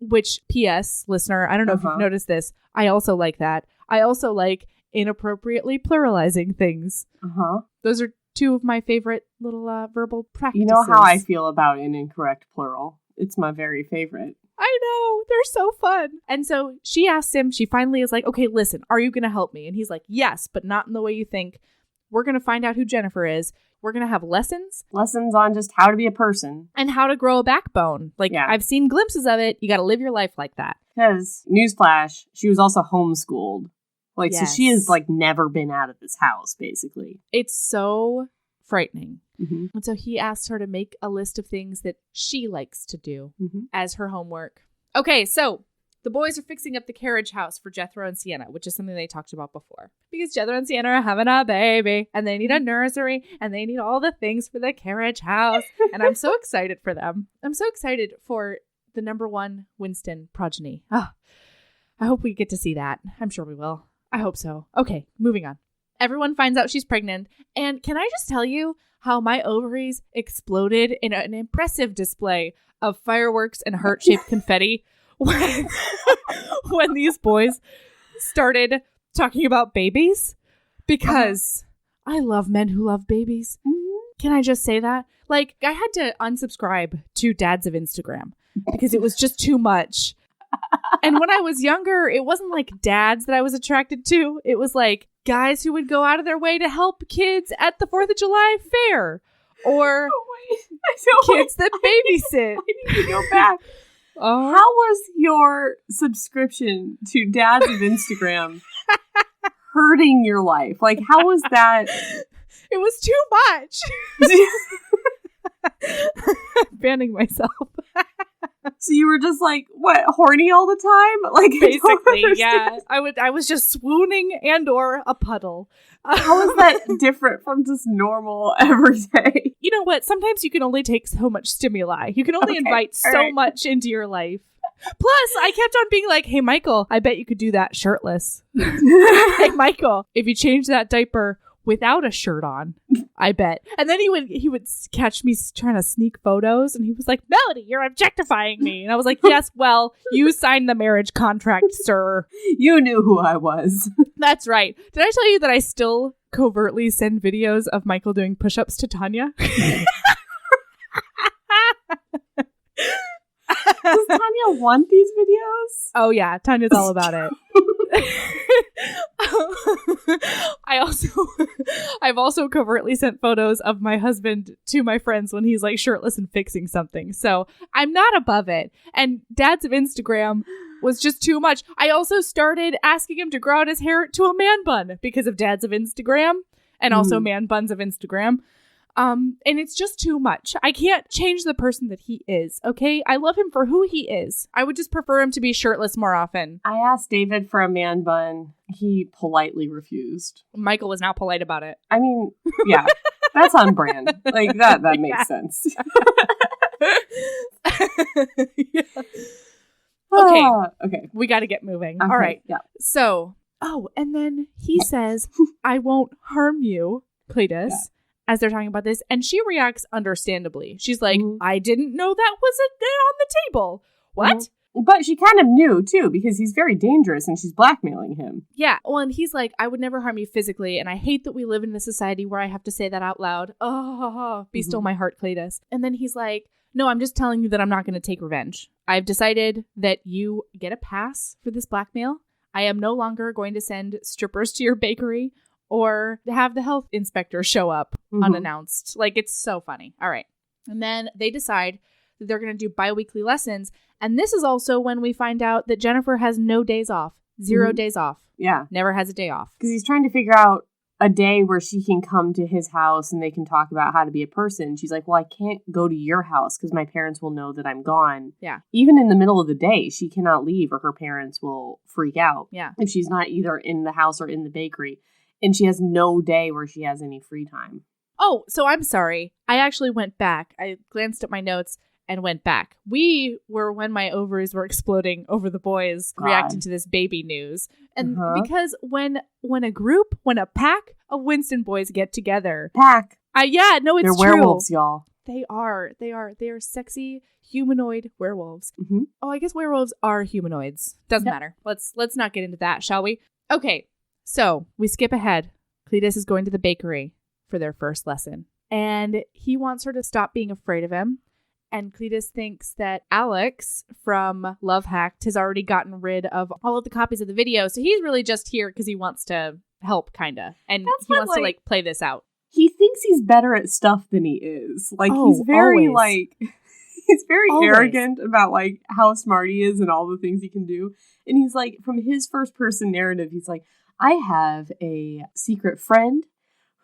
which, P.S., listener, I don't know if you've noticed this. I also like that. I also like inappropriately pluralizing things. Those are 2 of my favorite little verbal practices. You know how I feel about an incorrect plural. It's my very favorite. I know. They're so fun. And so she asks him, she finally is like, okay, listen, are you going to help me? And he's like, yes, but not in the way you think. We're going to find out who Jennifer is. We're going to have lessons. Lessons on just how to be a person. And how to grow a backbone. Like, I've seen glimpses of it. You got to live your life like that. Because, newsflash, she was also homeschooled. Like, so she has, like, never been out of this house, basically. It's so frightening. And so he asked her to make a list of things that she likes to do as her homework. Okay, so the boys are fixing up the carriage house for Jethro and Sienna, which is something they talked about before. Because Jethro and Sienna are having a baby, and they need a nursery, and they need all the things for the carriage house. And I'm so excited for them. I'm so excited for the number 1 Winston progeny. Oh, I hope we get to see that. I'm sure we will. I hope so. Okay, moving on. Everyone finds out she's pregnant. And can I just tell you how my ovaries exploded in an impressive display of fireworks and heart-shaped confetti when these boys started talking about babies? Because I love men who love babies. Can I just say that? Like, I had to unsubscribe to Dads of Instagram because it was just too much. And when I was younger, it wasn't like dads that I was attracted to. It was like guys who would go out of their way to help kids at the 4th of July fair. Or kids that babysit. I need to go back. How was your subscription to Dads of Instagram hurting your life? Like, how was that? It was too much. Banning myself. So you were just like, what, horny all the time? Like, basically, yeah. I was just swooning and or a puddle. How is that different from just normal every day? You know what? Sometimes you can only take so much stimuli. You can only invite so much into your life. Plus, I kept on being like, hey, Michael, I bet you could do that shirtless. Hey, Michael, if you change that diaper without a shirt on, I bet. And then he would catch me trying to sneak photos, and he was like, Melody, you're objectifying me. And I was like, yes, well, you signed the marriage contract, sir. You knew who I was. That's right. Did I tell you that I still covertly send videos of Michael doing push-ups to Tanya? Does Tanya want these videos? Oh yeah, Tanya's all about it. I've also covertly sent photos of my husband to my friends when he's like shirtless and fixing something. So I'm not above it. And Dads of Instagram was just too much. I also started asking him to grow out his hair to a man bun because of Dads of Instagram and also man buns of Instagram. And it's just too much. I can't change the person that he is, okay? I love him for who he is. I would just prefer him to be shirtless more often. I asked David for a man bun. He politely refused. Michael was not polite about it. I mean, yeah, that's on brand. Like, that makes sense. Yeah. Okay. We got to get moving. Okay, all right. Yeah. So, and then he says, I won't harm you, Cletus. Yeah. As they're talking about this, and she reacts understandably. She's like, I didn't know that was on the table. What? But she kind of knew, too, because he's very dangerous and she's blackmailing him. Yeah. Well, and he's like, I would never harm you physically, and I hate that we live in a society where I have to say that out loud. Oh, be still my heart, Cletus. And then he's like, No, I'm just telling you that I'm not going to take revenge. I've decided that you get a pass for this blackmail. I am no longer going to send strippers to your bakery or have the health inspector show up unannounced. Like, it's so funny. All right. And then they decide that they're going to do bi-weekly lessons. And this is also when we find out that Jennifer has no days off. 0 days off. Yeah. Never has a day off. Because he's trying to figure out a day where she can come to his house and they can talk about how to be a person. She's like, well, I can't go to your house because my parents will know that I'm gone. Yeah. Even in the middle of the day, she cannot leave or her parents will freak out. Yeah. If she's not either in the house or in the bakery. And she has no day where she has any free time. Oh, so I'm sorry. I actually went back. I glanced at my notes and went back. We were when my ovaries were exploding over the boys reacting to this baby news. And because when a pack of Winston boys get together. Pack. Yeah, no, it's They're true. werewolves, y'all. They are sexy humanoid werewolves. Mm-hmm. Oh, I guess werewolves are humanoids. Doesn't matter. Let's not get into that, shall we? Okay, so we skip ahead. Cletus is going to the bakery for their first lesson. And he wants her to stop being afraid of him. And Cletus thinks that Alex from Love Hacked has already gotten rid of all of the copies of the video. So he's really just here because he wants to help, kind of. And he wants to, play this out. He thinks he's better at stuff than he is. Like, he's very, he's very arrogant about, how smart he is and all the things he can do. And he's like, from his first person narrative, he's like, I have a secret friend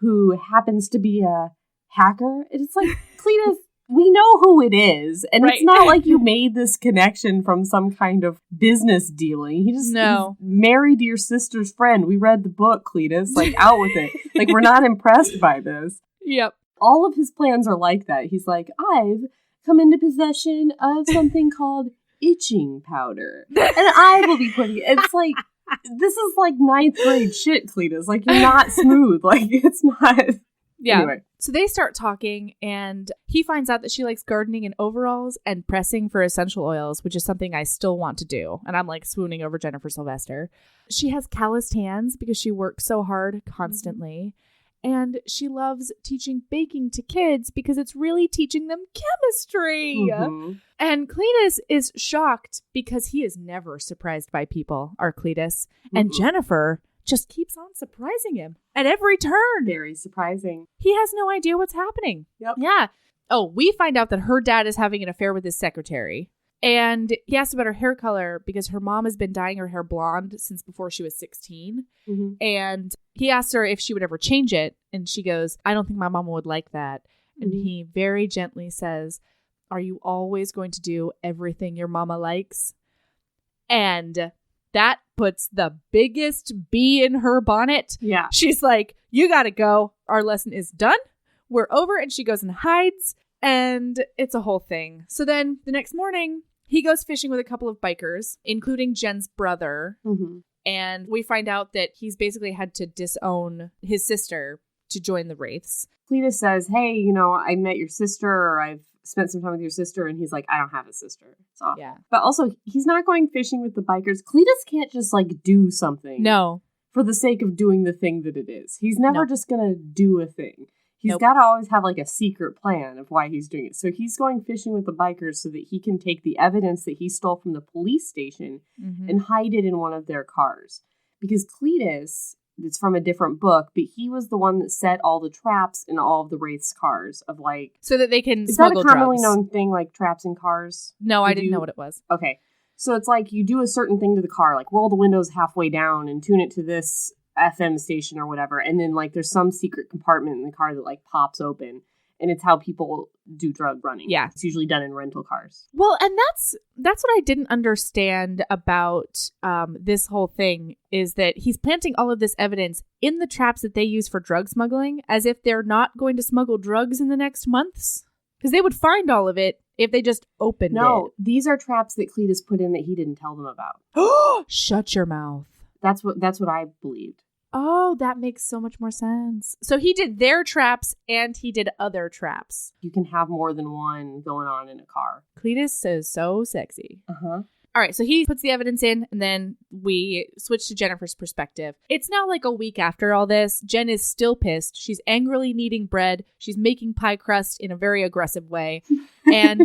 who happens to be a hacker. And it's like, Cletus, we know who it is. And it's not like you made this connection from some kind of business dealing. He just he's married your sister's friend. We read the book, Cletus. Out with it. We're not impressed by this. Yep. All of his plans are like that. He's like, I've come into possession of something called itching powder. And I will be putting it. It's like, this is like 9th grade shit, Cletus. You're not smooth. It's not. Yeah. Anyway. So they start talking, and he finds out that she likes gardening in overalls and pressing for essential oils, which is something I still want to do. And I'm swooning over Jennifer Sylvester. She has calloused hands because she works so hard constantly. And she loves teaching baking to kids because it's really teaching them chemistry. And Cletus is shocked because he is never surprised by people, our Cletus. And Jennifer just keeps on surprising him at every turn. Very surprising. He has no idea what's happening. Yep. Yeah. Oh, we find out that her dad is having an affair with his secretary. And he asked about her hair color because her mom has been dyeing her hair blonde since before she was 16. And he asked her if she would ever change it. And she goes, I don't think my mama would like that. And he very gently says, are you always going to do everything your mama likes? And that puts the biggest bee in her bonnet. Yeah. She's like, you gotta go. Our lesson is done. We're over. And she goes and hides. And it's a whole thing. So then the next morning, he goes fishing with a couple of bikers, including Jen's brother. And we find out that he's basically had to disown his sister to join the Wraiths. Cletus says, hey, I met your sister, or I've spent some time with your sister. And he's like, I don't have a sister. It's awful. Yeah. But also, he's not going fishing with the bikers. Cletus can't just do something. No. For the sake of doing the thing that it is. He's never just going to do a thing. He's got to always have a secret plan of why he's doing it. So he's going fishing with the bikers so that he can take the evidence that he stole from the police station and hide it in one of their cars. Because Cletus, it's from a different book, but he was the one that set all the traps in all of the Wraith's cars of so that they can smuggle drugs. Is that a commonly known thing, traps in cars? No, I didn't know what it was. Okay. So it's you do a certain thing to the car, roll the windows halfway down and tune it to this FM station or whatever, and then there's some secret compartment in the car that pops open, and it's how people do drug running. Yeah, it's usually done in rental cars. Well, and that's what I didn't understand about this whole thing is that he's planting all of this evidence in the traps that they use for drug smuggling, as if they're not going to smuggle drugs in the next months, because they would find all of it if they just opened it. No, these are traps that Cletus put in that he didn't tell them about. Shut your mouth. That's what I believed. Oh, that makes so much more sense. So he did their traps and he did other traps. You can have more than one going on in a car. Cletus is so sexy. All right, so he puts the evidence in, and then we switch to Jennifer's perspective. It's now like a week after all this. Jen is still pissed. She's angrily kneading bread. She's making pie crust in a very aggressive way. And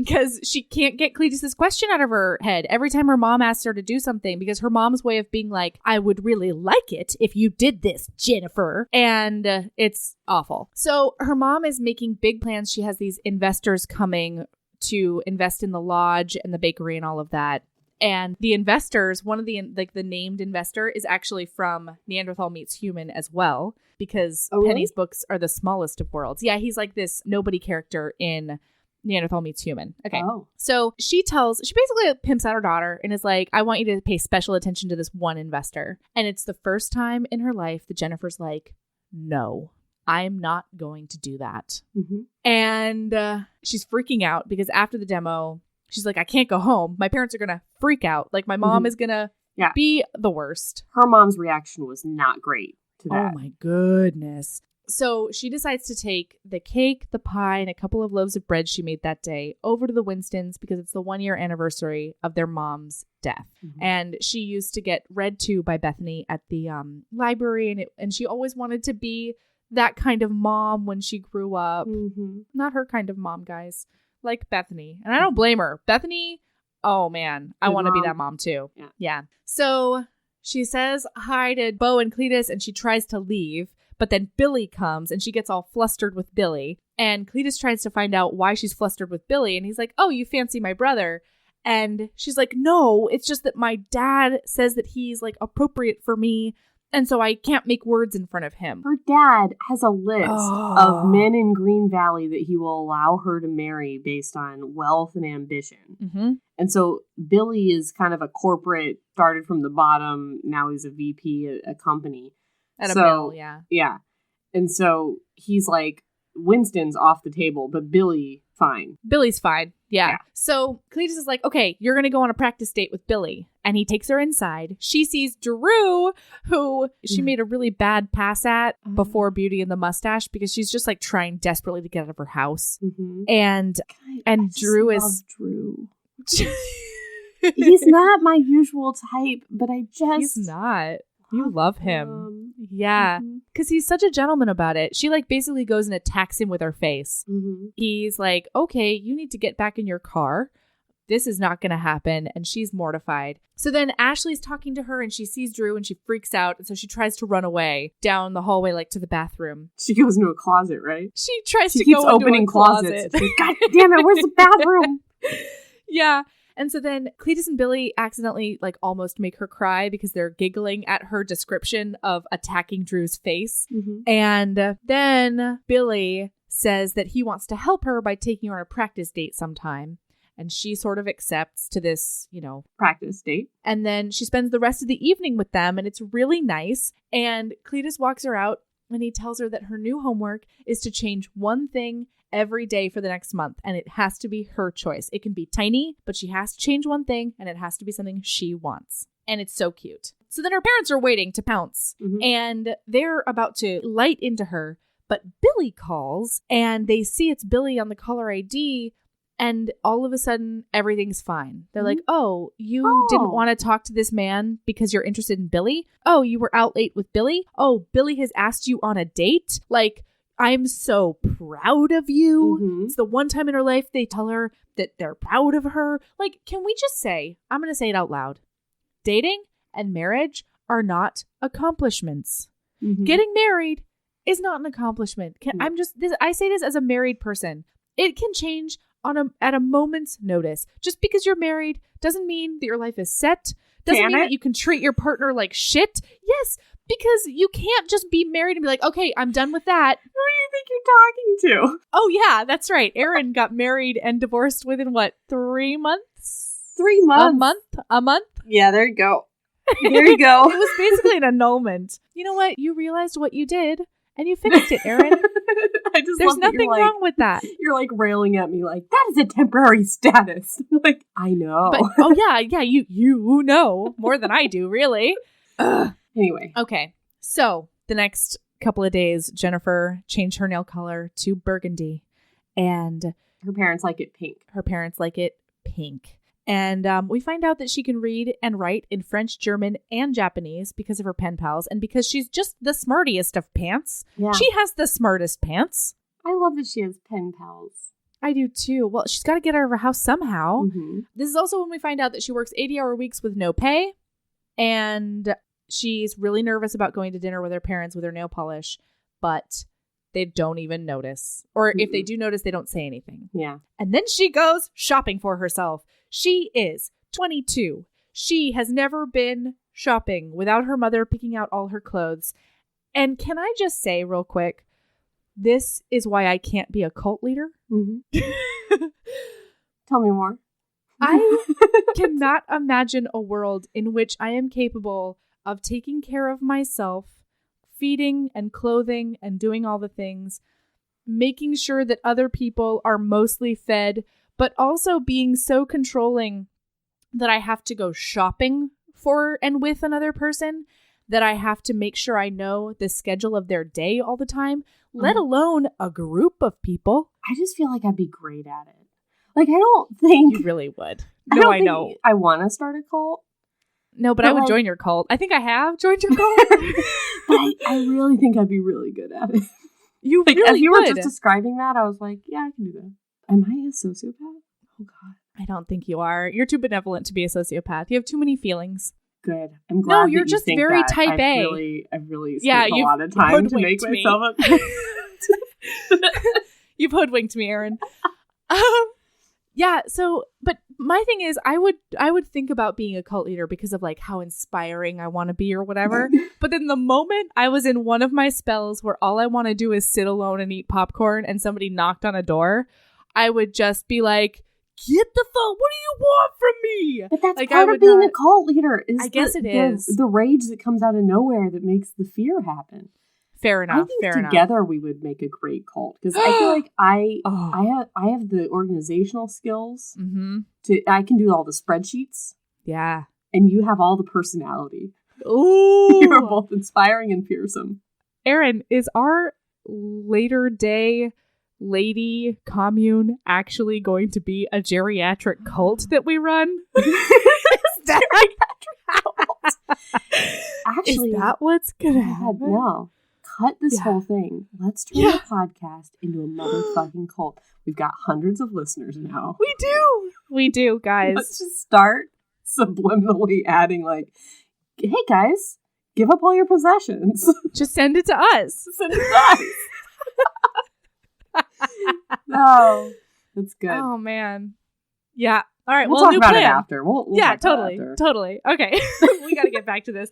because she can't get Cletus's question out of her head every time her mom asks her to do something, because her mom's way of being like, I would really like it if you did this, Jennifer. And it's awful. So her mom is making big plans. She has these investors coming to invest in the lodge and the bakery and all of that. And the investors, one of the named investor is actually from Neanderthal Meets Human as well, because Penny's books are the smallest of worlds. Yeah, he's like this nobody character in Neanderthal Meets Human. Okay. So she basically pimps out her daughter and is like, I want you to pay special attention to this one investor. And it's the first time in her life that Jennifer's like, no, I'm not going to do that. Mm-hmm. And she's freaking out because after the demo, she's like, I can't go home. My parents are going to freak out. Like, my mom is going to be the worst. Her mom's reaction was not great to that. Oh, my goodness. So she decides to take the cake, the pie, and a couple of loaves of bread she made that day over to the Winstons because it's the 1-year anniversary of their mom's death. Mm-hmm. And she used to get read to by Bethany at the library, and she always wanted to be that kind of mom when she grew up. Mm-hmm. Not her kind of mom, guys. Like Bethany. And I don't blame her. Bethany, oh man, I want to be that mom too. Yeah. So she says hi to Bo and Cletus and she tries to leave. But then Billy comes and she gets all flustered with Billy. And Cletus tries to find out why she's flustered with Billy. And he's like, oh, you fancy my brother. And she's like, no, it's just that my dad says that he's like appropriate for me. And so I can't make words in front of him. Her dad has a list of men in Green Valley that he will allow her to marry based on wealth and ambition. Mm-hmm. And so Billy is kind of a corporate, started from the bottom. Now he's a VP at a company. At a mill, yeah. Yeah. And so he's like, Winston's off the table, but Billy, fine. Billy's fine. Yeah. So Cletus is like, okay, you're going to go on a practice date with Billy. And he takes her inside. She sees Drew, who she made a really bad pass at before Beauty and the Mustache because she's just like trying desperately to get out of her house. Mm-hmm. And Drew is... Drew. He's not my usual type, but He's not. You love him. Yeah. Because he's such a gentleman about it. She like basically goes and attacks him with her face. Mm-hmm. He's like, okay, you need to get back in your car. This is not going to happen. And she's mortified. So then Ashley's talking to her and she sees Drew and she freaks out. And so she tries to run away down the hallway, like to the bathroom. She goes into a closet, right? She tries to go into a closet. God damn it, where's the bathroom? Yeah. And so then Cletus and Billy accidentally like almost make her cry because they're giggling at her description of attacking Drew's face. Mm-hmm. And then Billy says that he wants to help her by taking her on a practice date sometime. And she sort of accepts to this, practice date. And then she spends the rest of the evening with them and it's really nice. And Cletus walks her out and he tells her that her new homework is to change one thing every day for the next month. And it has to be her choice. It can be tiny, but she has to change one thing and it has to be something she wants. And it's so cute. So then her parents are waiting to pounce and they're about to light into her. But Billy calls and they see it's Billy on the caller ID. And all of a sudden, everything's fine. They're like, oh, you didn't want to talk to this man because you're interested in Billy? Oh, you were out late with Billy? Oh, Billy has asked you on a date? Like, I'm so proud of you. Mm-hmm. It's the one time in her life they tell her that they're proud of her. Like, can we just say, I'm going to say it out loud. Dating and marriage are not accomplishments. Mm-hmm. Getting married is not an accomplishment. I say this as a married person. It can change at a moment's notice. Just because you're married doesn't mean that your life is set. Doesn't mean that you can treat your partner like shit. Yes, because you can't just be married and be like, okay, I'm done with that. Who do you think you're talking to? Oh, yeah, that's right. Erin got married and divorced within, 3 months? 3 months. A month? Yeah, there you go. There you go. It was basically an annulment. You know what? You realized what you did. And you fixed it, Erin. There's nothing wrong with that. You're like railing at me like, that is a temporary status. I'm like, I know. But, you know more than I do, really. Anyway. Okay. So the next couple of days, Jennifer changed her nail color to burgundy. And her parents like it pink. And we find out that she can read and write in French, German, and Japanese because of her pen pals. And because she's just the smartiest of pants. Yeah. She has the smartest pants. I love that she has pen pals. I do too. Well, she's got to get out of her house somehow. Mm-hmm. This is also when we find out that she works 80-hour weeks with no pay. And she's really nervous about going to dinner with her parents with her nail polish. But they don't even notice. Or if they do notice, they don't say anything. Yeah. And then she goes shopping for herself. She is 22. She has never been shopping without her mother picking out all her clothes. And can I just say real quick, this is why I can't be a cult leader. Mm-hmm. Tell me more. I cannot imagine a world in which I am capable of taking care of myself, feeding and clothing and doing all the things, making sure that other people are mostly fed, but also being so controlling that I have to go shopping for and with another person, that I have to make sure I know the schedule of their day all the time, let alone a group of people. I just feel like I'd be great at it. Like, I don't think... You really would. No, I know. I want to start a cult. No, but I would join your cult. I think I have joined your cult. But I really think I'd be really good at it. You like, really as you would. were just describing that, I was like, yeah, I can do that. Am I a sociopath? Oh, God. I don't think you are. You're too benevolent to be a sociopath. You have too many feelings. Good. I'm glad. No, you're just very that. type A. I've really spent a lot of time to make myself up. You've hoodwinked me, Erin. Yeah. So, but my thing is, I would think about being a cult leader because of like how inspiring I want to be or whatever. But then the moment I was in one of my spells where all I want to do is sit alone and eat popcorn, and somebody knocked on a door, I would just be like, get the fuck, what do you want from me? But that's like, part of being a cult leader. Is I guess it is. The rage that comes out of nowhere that makes the fear happen. Fair enough. I think together we would make a great cult, because I feel like I have the organizational skills. Mm-hmm. I can do all the spreadsheets. Yeah. And you have all the personality. Ooh. You're both inspiring and fearsome. Erin, is our later day lady commune actually going to be a geriatric cult that we run? Actually, is that what's gonna happen? No. Cut this whole thing. Let's turn the podcast into a motherfucking cult. We've got hundreds of listeners now. We do, guys. Let's just start subliminally adding like, hey guys, give up all your possessions. Just send it to us. Send it to us. No, that's good. Oh man. Yeah. All right. We'll talk about it after. We'll yeah, totally. Okay. We got to get back to this.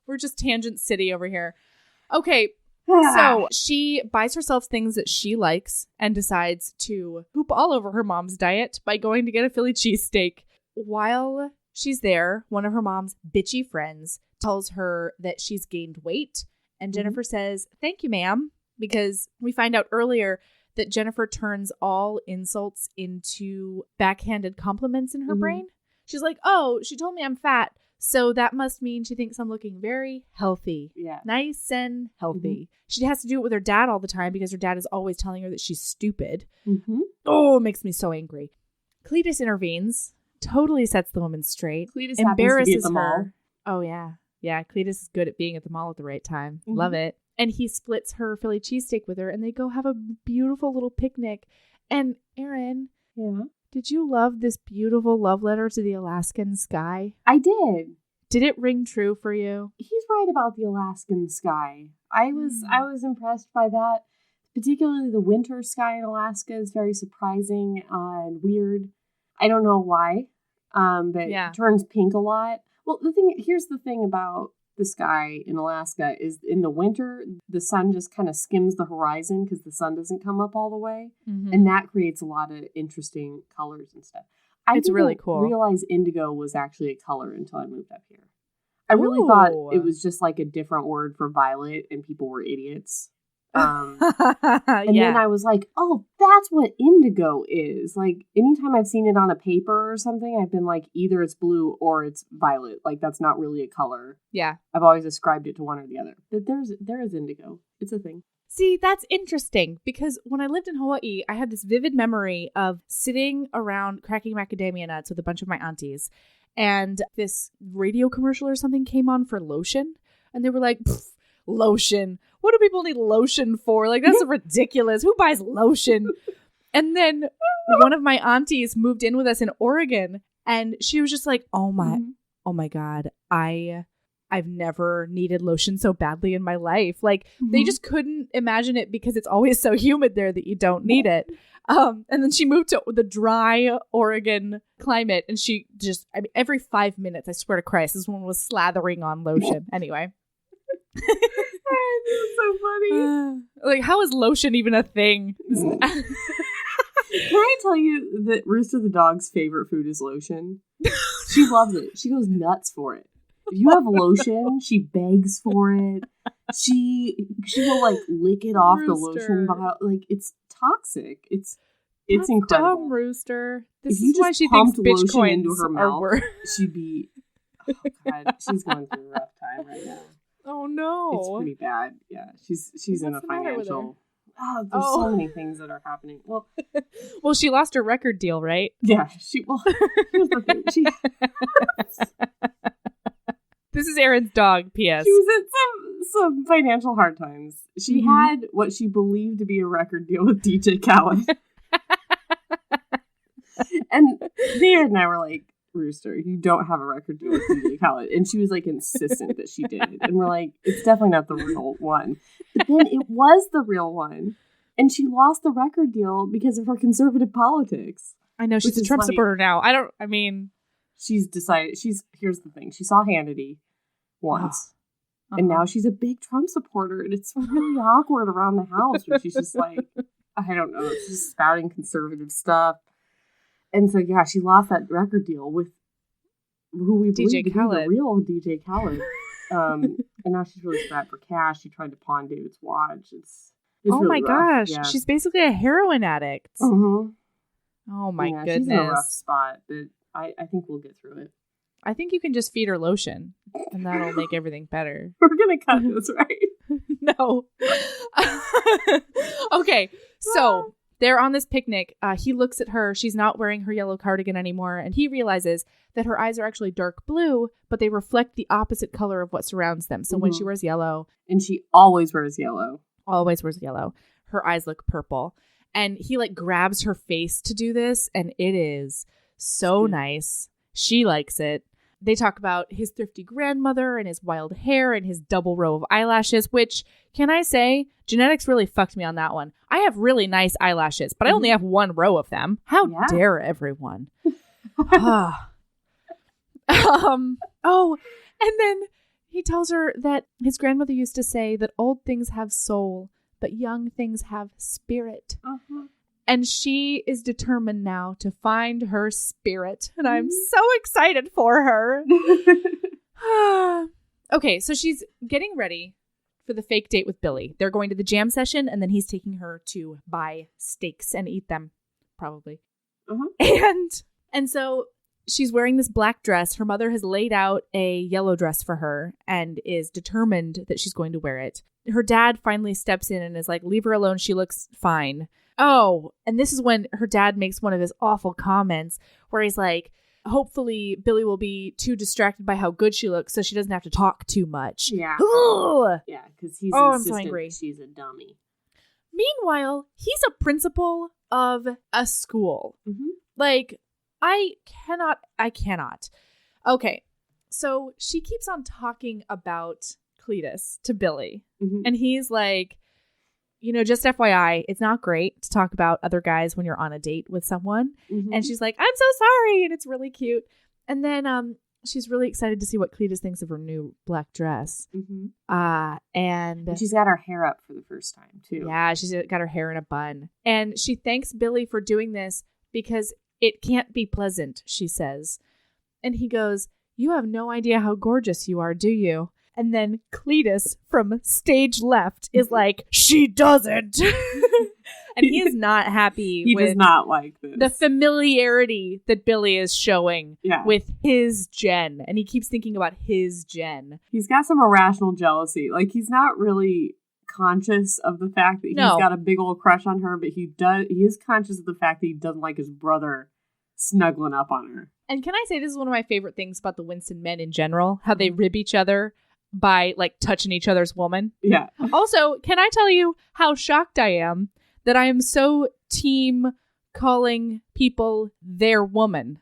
We're just Tangent City over here. Okay. So she buys herself things that she likes and decides to poop all over her mom's diet by going to get a Philly cheesesteak. While she's there, one of her mom's bitchy friends tells her that she's gained weight. And Jennifer says, "Thank you, ma'am." Because we find out earlier that Jennifer turns all insults into backhanded compliments in her brain. She's like, oh, she told me I'm fat, so that must mean she thinks I'm looking very healthy. Yeah. Nice and healthy. She has to do it with her dad all the time because her dad is always telling her that she's stupid. Oh, it makes me so angry. Cletus intervenes, totally sets the woman straight, Cletus embarrasses her. Oh, yeah. Yeah, Cletus is good at being at the mall at the right time. Love it. And he splits her Philly cheesesteak with her, and they go have a beautiful little picnic. And Erin, did you love this beautiful love letter to the Alaskan sky? I did. Did it ring true for you? He's right about the Alaskan sky. I was impressed by that. Particularly the winter sky in Alaska is very surprising and weird. I don't know why, but it turns pink a lot. Well, here's the thing about the sky in Alaska is in the winter, the sun just kind of skims the horizon because the sun doesn't come up all the way. And that creates a lot of interesting colors and stuff. It's really cool. I didn't realize indigo was actually a color until I moved up here. I really thought it was just like a different word for violet and people were idiots. And then I was like, oh, that's what indigo is. Like, anytime I've seen it on a paper or something, I've been like, either it's blue or it's violet. Like, that's not really a color. Yeah. I've always ascribed it to one or the other. But there is indigo. It's a thing. See, that's interesting because when I lived in Hawaii, I had this vivid memory of sitting around cracking macadamia nuts with a bunch of my aunties. And this radio commercial or something came on for Lotion. And they were like, Lotion. What do people need lotion for? Like, that's ridiculous. Who buys lotion? And then one of my aunties moved in with us in Oregon, and she was just like, oh my God, I've never needed lotion so badly in my life. Like, they just couldn't imagine it because it's always so humid there that you don't need it. And then she moved to the dry Oregon climate, and she just, every 5 minutes, I swear to Christ, this woman was slathering on lotion. Anyway. It's so funny. Like, how is lotion even a thing? Can I tell you that Rooster the dog's favorite food is lotion? She loves it. She goes nuts for it. If you have lotion, she begs for it. She will like lick it off the lotion bottle. Like, it's toxic. It's incredible. Dumb Rooster. This is why she thinks Bitcoins into her mouth. are she'd be. Oh God, she's going through a rough time right now. Oh no, it's pretty bad. Yeah, she's in a financial. There's so many things that are happening. Well, she lost her record deal, right? Yeah, Well, here's the thing. This is Erin's dog. P.S. She was at some financial hard times. She had what she believed to be a record deal with DJ Khaled, and Dad and I were like, Rooster, you don't have a record deal with DJ Khaled. And she was like insistent that she did. And we're like, it's definitely not the real one. But then it was the real one. And she lost the record deal because of her conservative politics. I know, she's a Trump supporter now. She's decided, here's the thing. She saw Hannity once. And now she's a big Trump supporter. And it's really awkward around the house when she's just like, I don't know, it's just spouting conservative stuff. And so, yeah, she lost that record deal with who we believe to be the real DJ Khaled. And now she's really strapped for cash. She tried to pawn David's watch. It's oh really my rough. gosh. Yeah. She's basically a heroin addict. Oh my goodness. She's in a rough spot, but I think we'll get through it. I think you can just feed her lotion, and that'll make everything better. We're going to cut this, right? No. Okay, so they're on this picnic. He looks at her. She's not wearing her yellow cardigan anymore, and he realizes that her eyes are actually dark blue, but they reflect the opposite color of what surrounds them. So when she wears yellow... And she always wears yellow. Always wears yellow. Her eyes look purple. And he like grabs her face to do this, and it is so nice. She likes it. They talk about his thrifty grandmother and his wild hair and his double row of eyelashes, which, can I say, genetics really fucked me on that one. I have really nice eyelashes, but I only have one row of them. How dare everyone? And then he tells her that his grandmother used to say that old things have soul, but young things have spirit. And she is determined now to find her spirit. And I'm so excited for her. Okay, so she's getting ready for the fake date with Billy. They're going to the jam session, and then he's taking her to buy steaks and eat them, probably. And so she's wearing this black dress. Her mother has laid out a yellow dress for her and is determined that she's going to wear it. Her dad finally steps in and is like, leave her alone. She looks fine. Oh, and this is when her dad makes one of his awful comments where he's like, hopefully Billy will be too distracted by how good she looks so she doesn't have to talk too much. Yeah. Ugh! Yeah, because he's I'm so angry. She's a dummy. Meanwhile, he's a principal of a school. Like, I cannot. Okay, so she keeps on talking about Cletus to Billy. And he's like, you know, just FYI, it's not great to talk about other guys when you're on a date with someone. And she's like, I'm so sorry. And it's really cute. And then she's really excited to see what Cletus thinks of her new black dress. And she's got her hair up for the first time, too. Yeah, she's got her hair in a bun. And she thanks Billy for doing this because it can't be pleasant, she says. And he goes, you have no idea how gorgeous you are, do you? And then Cletus from stage left is like, she doesn't. And he is not happy he with does not like this. the familiarity that Billy is showing with his Jen. And he keeps thinking about his Jen. He's got some irrational jealousy. Like, he's not really conscious of the fact that he's got a big old crush on her, but he is conscious of the fact that he doesn't like his brother snuggling up on her. And can I say, this is one of my favorite things about the Winston men in general, how they rib each other by like touching each other's woman. Yeah. Also, can I tell you how shocked I am that I am so team calling people their woman?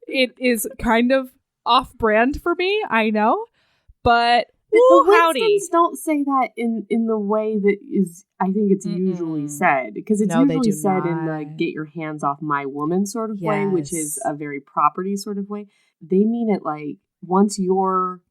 It is kind of off-brand for me, I know, but the howdy. Winstons don't say that in the way that is, I think it's usually said. Because it's usually said in the get your hands off my woman sort of way, which is a very property sort of way. They mean it like, once you're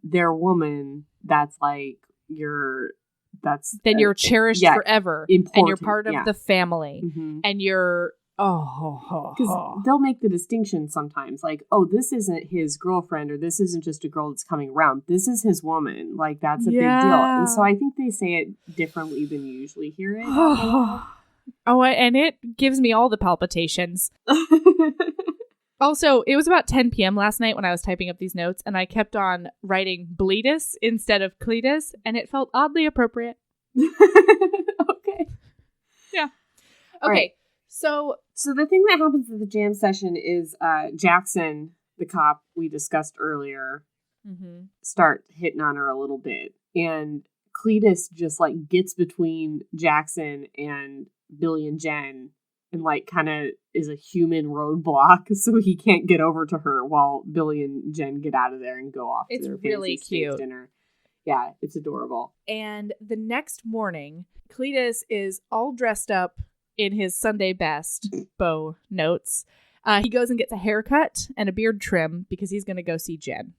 their woman, that's like then you're cherished forever. Important, and you're part of the family. Mm-hmm. And you're because they'll make the distinction sometimes, like, oh, this isn't his girlfriend, or this isn't just a girl that's coming around. This is his woman. Like, that's a big deal. And so I think they say it differently than you usually hear it. And it gives me all the palpitations. Also, it was about 10 p.m. last night when I was typing up these notes, and I kept on writing Bletus instead of Cletus, and it felt oddly appropriate. Okay. Yeah. Okay. Right. So the thing that happens at the jam session is Jackson, the cop we discussed earlier, start hitting on her a little bit. And Cletus just like gets between Jackson and Billy and Jen and like kind of is a human roadblock so he can't get over to her while Billy and Jen get out of there and go off to their really cute dinner. Yeah, it's adorable. And the next morning, Cletus is all dressed up in his Sunday best, Bo notes. He goes and gets a haircut and a beard trim because he's going to go see Jen.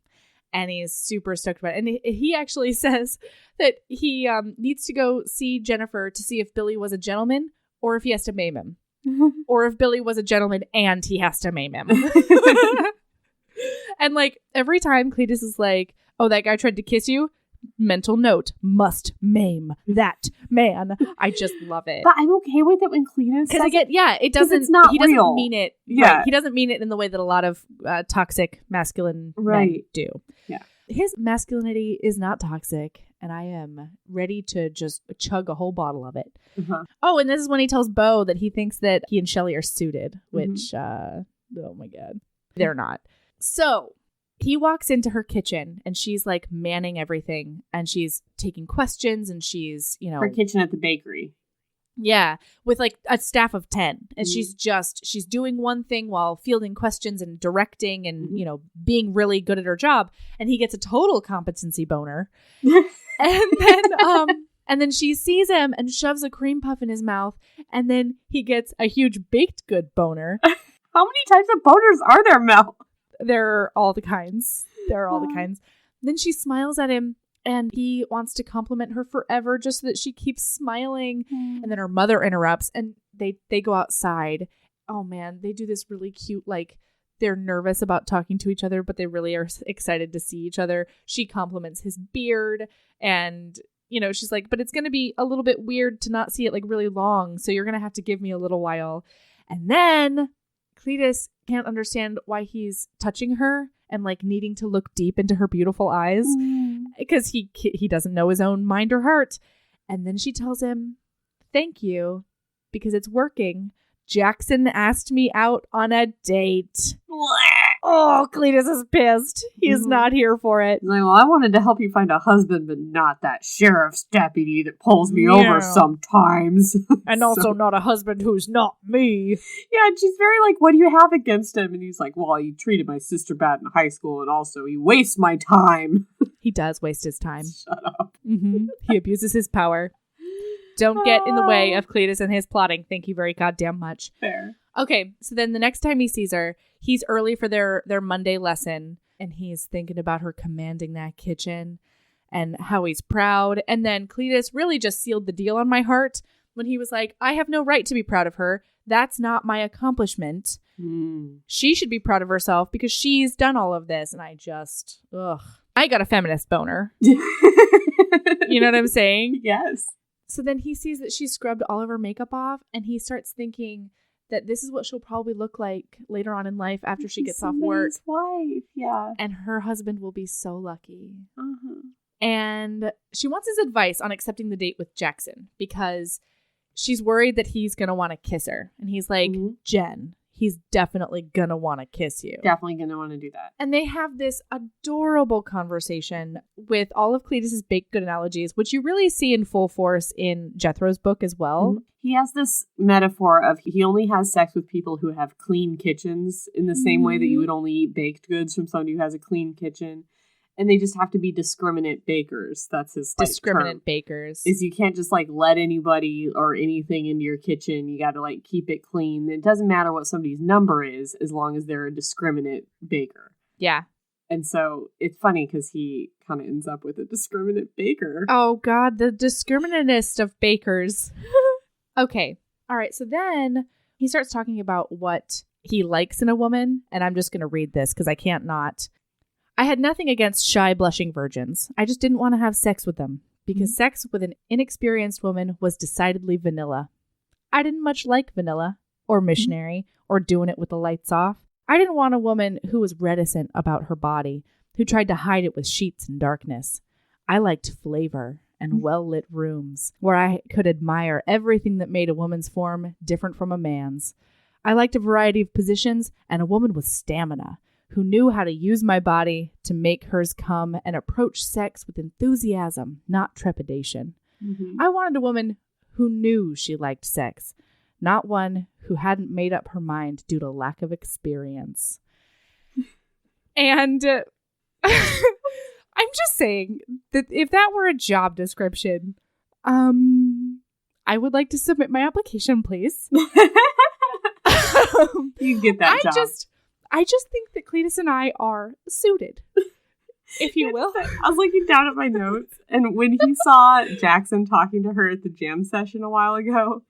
And he's super stoked about it. And he actually says that he needs to go see Jennifer to see if Billy was a gentleman or if he has to maim him. Or if Billy was a gentleman and he has to maim him. And like every time Cletus is like, oh, that guy tried to kiss you. Mental note, must maim that man. I just love it. But I'm okay with it when Cletus says it doesn't, it's not he doesn't real. mean it. Yeah. Right, he doesn't mean it in the way that a lot of toxic masculine men do. Yeah. His masculinity is not toxic, and I am ready to just chug a whole bottle of it. Uh-huh. Oh, and this is when he tells Bo that he thinks that he and Shelley are suited, which, oh my God, they're not. So he walks into her kitchen and she's like manning everything and she's taking questions and she's, her kitchen at the bakery. Yeah. With like a staff of 10. And she's doing one thing while fielding questions and directing and, being really good at her job. And he gets a total competency boner. And then she sees him and shoves a cream puff in his mouth. And then he gets a huge baked good boner. How many types of boners are there, Mel? There are all the kinds. Then she smiles at him and he wants to compliment her forever just so that she keeps smiling. And then her mother interrupts and they go outside. Oh man, they do this really cute, like they're nervous about talking to each other, but they really are excited to see each other. She compliments his beard and, she's like, but it's going to be a little bit weird to not see it like really long. So you're going to have to give me a little while. And then Cletus can't understand why he's touching her and like needing to look deep into her beautiful eyes because he doesn't know his own mind or heart. And then she tells him, thank you, because it's working. Jackson asked me out on a date. Oh, Cletus is pissed. He's not here for it. He's like, well, I wanted to help you find a husband, but not that sheriff's deputy that pulls me over sometimes. And also not a husband who's not me. Yeah, and she's very like, what do you have against him? And he's like, well, he treated my sister bad in high school, and also he wastes my time. He does waste his time. Shut up. He abuses his power. Don't get in the way of Cletus and his plotting. Thank you very goddamn much. Fair. Okay, so then the next time he sees her, he's early for their Monday lesson, and he's thinking about her commanding that kitchen and how he's proud. And then Cletus really just sealed the deal on my heart when he was like, I have no right to be proud of her. That's not my accomplishment. She should be proud of herself because she's done all of this. And I got a feminist boner. You know what I'm saying? Yes. So then he sees that she scrubbed all of her makeup off, and he starts thinking that this is what she'll probably look like later on in life after she gets off work. Wife, yeah. And her husband will be so lucky. And she wants his advice on accepting the date with Jackson because she's worried that he's going to want to kiss her. And he's like, Jen, he's definitely going to want to kiss you. Definitely going to want to do that. And they have this adorable conversation with all of Cletus's baked good analogies, which you really see in full force in Jethro's book as well. He has this metaphor of he only has sex with people who have clean kitchens in the same way that you would only eat baked goods from somebody who has a clean kitchen. And they just have to be discriminate bakers. That's his discriminate bakers. Is you can't just let anybody or anything into your kitchen. You got to keep it clean. It doesn't matter what somebody's number is as long as they're a discriminate baker. Yeah. And so it's funny because he kind of ends up with a discriminate baker. Oh God, the discriminatist of bakers. Okay. All right. So then he starts talking about what he likes in a woman. And I'm just going to read this because I can't not. I had nothing against shy, blushing virgins. I just didn't want to have sex with them because sex with an inexperienced woman was decidedly vanilla. I didn't much like vanilla or missionary or doing it with the lights off. I didn't want a woman who was reticent about her body, who tried to hide it with sheets and darkness. I liked flavor and well-lit rooms where I could admire everything that made a woman's form different from a man's. I liked a variety of positions and a woman with stamina, who knew how to use my body to make hers come and approach sex with enthusiasm, not trepidation. I wanted a woman who knew she liked sex, not one who hadn't made up her mind due to lack of experience. And I'm just saying that if that were a job description, I would like to submit my application, please. You get that job. I just think that Cletus and I are suited, if you will. I was looking down at my notes, and when he saw Jackson talking to her at the jam session a while ago,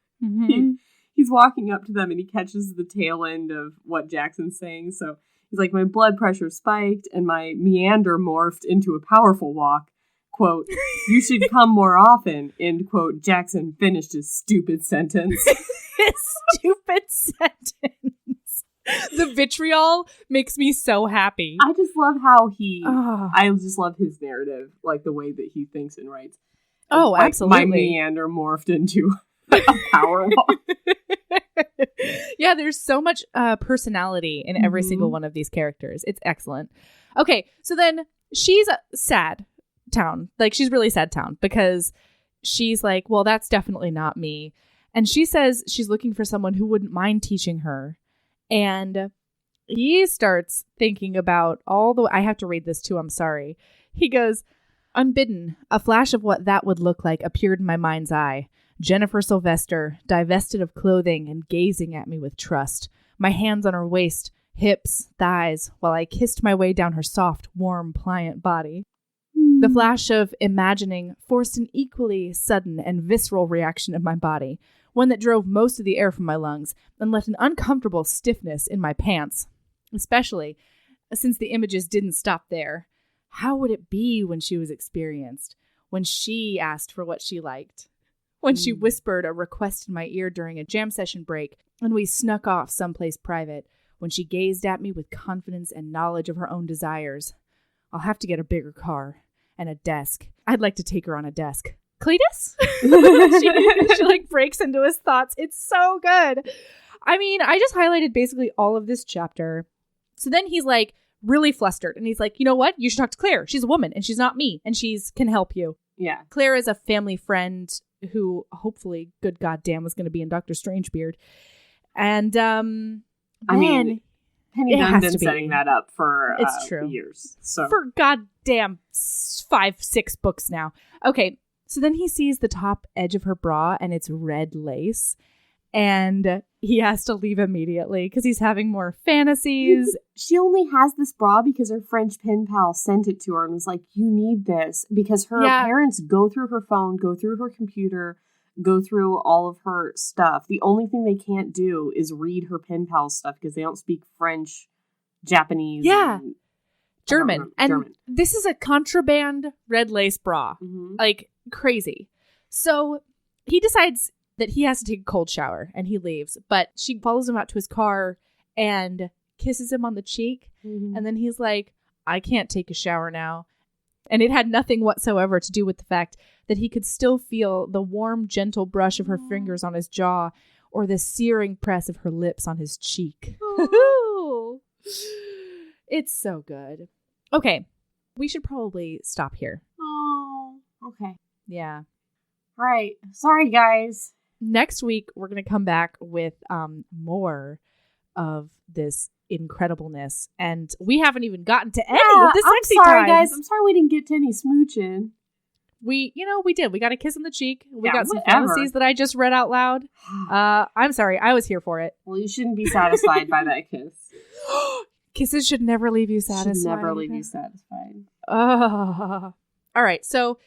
he's walking up to them and he catches the tail end of what Jackson's saying. So he's like, my blood pressure spiked and my meander morphed into a powerful walk. Quote, you should come more often, end quote. Jackson finished his stupid sentence. His stupid sentence. The vitriol makes me so happy. I just love how I just love his narrative, the way that he thinks and writes. Oh, absolutely. My meander morphed into a power walk. Yeah, there's so much personality in every single one of these characters. It's excellent. Okay, so then she's sad town. She's really sad town because she's like, well, that's definitely not me. And she says she's looking for someone who wouldn't mind teaching her. And he starts thinking about I have to read this too, I'm sorry. He goes, unbidden, a flash of what that would look like appeared in my mind's eye. Jennifer Sylvester, divested of clothing and gazing at me with trust. My hands on her waist, hips, thighs, while I kissed my way down her soft, warm, pliant body. The flash of imagining forced an equally sudden and visceral reaction of my body, one that drove most of the air from my lungs and left an uncomfortable stiffness in my pants, especially since the images didn't stop there. How would it be when she was experienced, when she asked for what she liked, when she whispered a request in my ear during a jam session break, and we snuck off someplace private, when she gazed at me with confidence and knowledge of her own desires? I'll have to get a bigger car and a desk. I'd like to take her on a desk. Cletus? she breaks into his thoughts. It's so good. I mean, I just highlighted basically all of this chapter. So then he's really flustered and he's like, you know what? You should talk to Claire. She's a woman and she's not me and can help you. Yeah. Claire is a family friend who hopefully, good goddamn, was going to be in Dr. Strangebeard. And I mean, Penny Dunn's been setting that up for years. So for goddamn 5-6 books now. Okay. So then he sees the top edge of her bra and it's red lace. And he has to leave immediately because he's having more fantasies. She only has this bra because her French pen pal sent it to her and was like, you need this. Because her parents go through her phone, go through her computer, go through all of her stuff. The only thing they can't do is read her pen pal stuff because they don't speak French, Japanese, German. And this is a contraband red lace bra. Like, crazy. So he decides that he has to take a cold shower and he leaves. But she follows him out to his car and kisses him on the cheek. And then he's like, I can't take a shower now. And it had nothing whatsoever to do with the fact that he could still feel the warm, gentle brush of her fingers on his jaw or the searing press of her lips on his cheek. It's so good. Okay, we should probably stop here. Oh, okay. Yeah. All right. Sorry, guys. Next week, we're going to come back with more of this incredibleness. And we haven't even gotten to any of the sexy I'm sorry, times. guys. I'm sorry we didn't get to any smooching. We did. We got a kiss on the cheek. We got some whatever. fantasies that I just read out loud. I'm sorry. I was here for it. Well, you shouldn't be satisfied by that kiss. Kisses should never leave you satisfied. Should never leave you satisfied. All right. So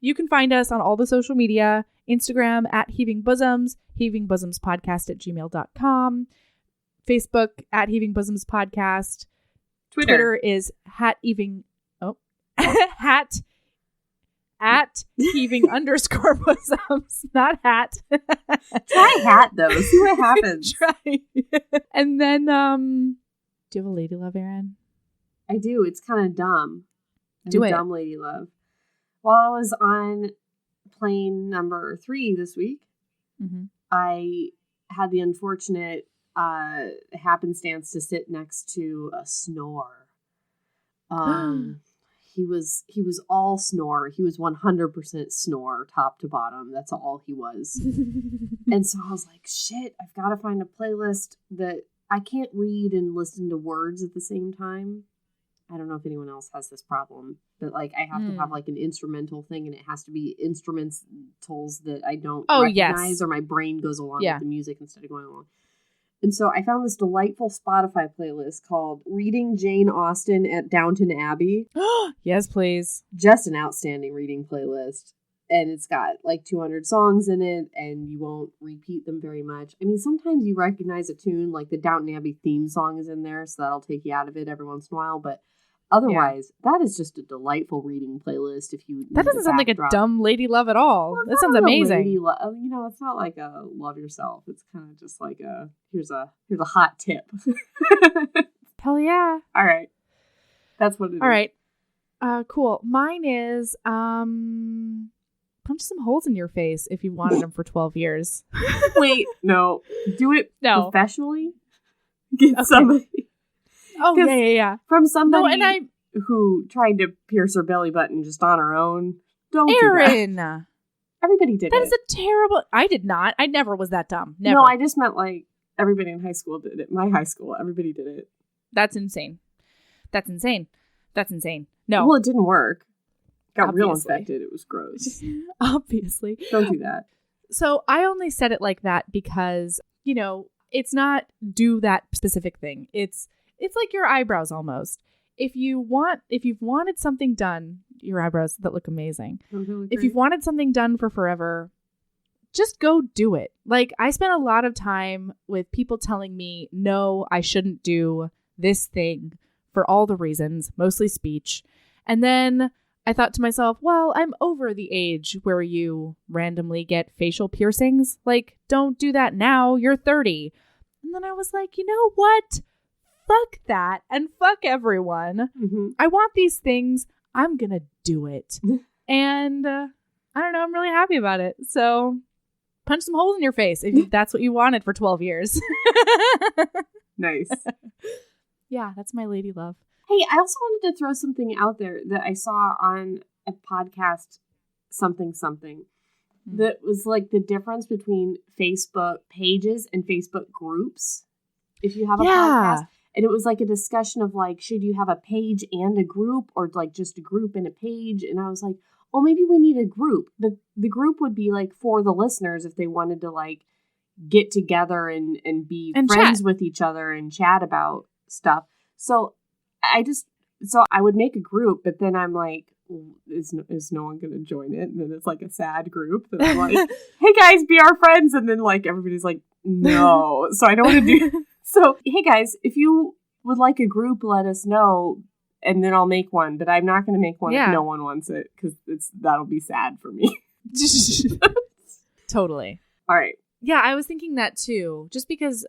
you can find us on all the social media. Instagram at Heaving Bosoms, heavingbosoms@gmail.com. Facebook at Heaving Bosoms Podcast. Twitter is at Heaving _bosoms, not hat. Try hat though. See what happens. Try. And then, do you have a lady love, Erin? I do. It's kind of dumb. Do it. Dumb lady love. While I was on plane number 3 this week, I had the unfortunate happenstance to sit next to a snore. He was all snore. He was 100% snore, top to bottom. That's all he was. And so I was like, shit, I've got to find a playlist that I can't read and listen to words at the same time. I don't know if anyone else has this problem, but like I have to have like an instrumental thing, and it has to be instrumentals that I don't recognize, or my brain goes along with the music instead of going along. And so I found this delightful Spotify playlist called Reading Jane Austen at Downton Abbey. Yes, please. Just an outstanding reading playlist. And it's got like 200 songs in it, and you won't repeat them very much. I mean, sometimes you recognize a tune, like the Downton Abbey theme song is in there, so that'll take you out of it every once in a while. But otherwise, that is just a delightful reading playlist. That doesn't sound like a dumb lady love at all. Well, that sounds amazing. It's not like a love yourself. It's kind of just like here's a hot tip. Hell yeah! All right, that's what it is. All right, cool. Mine is punch some holes in your face if you wanted them for 12 years. Wait, no, do it professionally. Get somebody. Oh, yeah. From somebody who tried to pierce her belly button just on her own. Don't Erin. do that. Everybody did it. That is a terrible... I did not. I never was that dumb. Never. No, I just meant like everybody in high school did it. My high school, everybody did it. That's insane. No. Well, it didn't work. Got real infected. It was gross. Obviously. Don't do that. So I only said it like that because, it's not do that specific thing. It's like your eyebrows almost. If you've wanted something done, your eyebrows that look amazing. If you've wanted something done for forever, just go do it. Like, I spent a lot of time with people telling me, no, I shouldn't do this thing for all the reasons, mostly speech. And then I thought to myself, well, I'm over the age where you randomly get facial piercings. Like, don't do that now. You're 30. And then I was like, you know what? Fuck that and fuck everyone. I want these things. I'm going to do it. And I don't know. I'm really happy about it. So punch some holes in your face if that's what you wanted for 12 years. Nice. Yeah, that's my lady love. Hey, I also wanted to throw something out there that I saw on a podcast, something, that was like the difference between Facebook pages and Facebook groups. If you have a podcast, and it was like a discussion of like, should you have a page and a group, or like just a group and a page? And I was like, oh, maybe we need a group. But the group would be like for the listeners if they wanted to like get together and be friends with each other and chat about stuff. So I would make a group, but then I'm like, is no one going to join it? And then it's like a sad group that I'm like, hey guys, be our friends. And then like everybody's like, no. So I don't want to do. So, hey guys, if you would like a group, let us know. And then I'll make one. But I'm not going to make one if no one wants it. Because that'll be sad for me. Totally. All right. Yeah, I was thinking that too. Just because,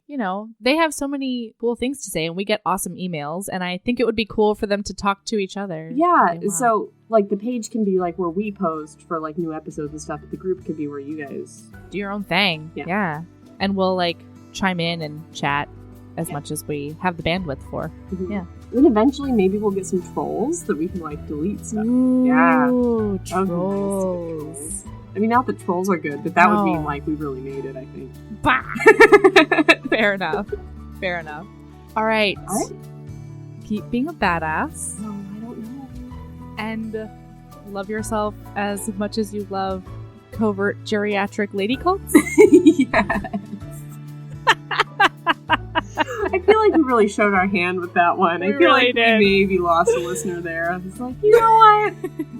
they have so many cool things to say and we get awesome emails. And I think it would be cool for them to talk to each other. Yeah. So, like, the page can be, like, where we post for, like, new episodes and stuff. But the group could be where you guys do your own thing. Yeah. And we'll, like, chime in and chat as much as we have the bandwidth for. Mm-hmm. Yeah. And then eventually maybe we'll get some trolls that we can, like, delete stuff. Ooh, trolls. I mean, not that trolls are good, but that would mean, like, we really made it, I think. Bah! Fair enough. All right. Keep being a badass. No, I don't know. And love yourself as much as you love covert geriatric lady cults. Yes. I feel like we really showed our hand with that one. I feel like we maybe lost a listener there. It's like, you know what?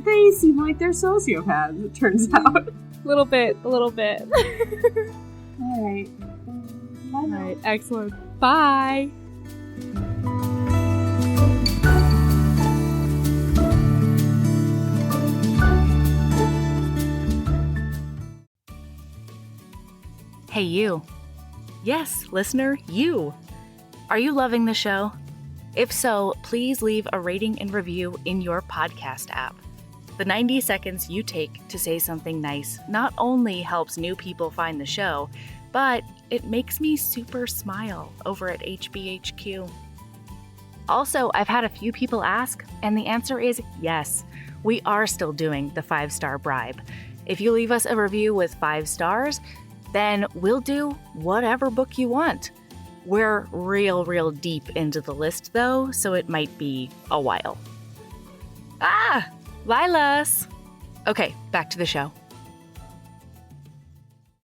They seem like they're sociopaths, it turns out. A little bit. All right. Bye now. All right. Excellent. Bye. Hey, you. Yes, listener, you. Are you loving the show? If so, please leave a rating and review in your podcast app. The 90 seconds you take to say something nice not only helps new people find the show, but it makes me super smile over at HBHQ. Also, I've had a few people ask, and the answer is yes. We are still doing the 5-star bribe. If you leave us a review with 5 stars, then we'll do whatever book you want. We're real deep into the list, though, so it might be a while. Lilas! Okay, back to the show.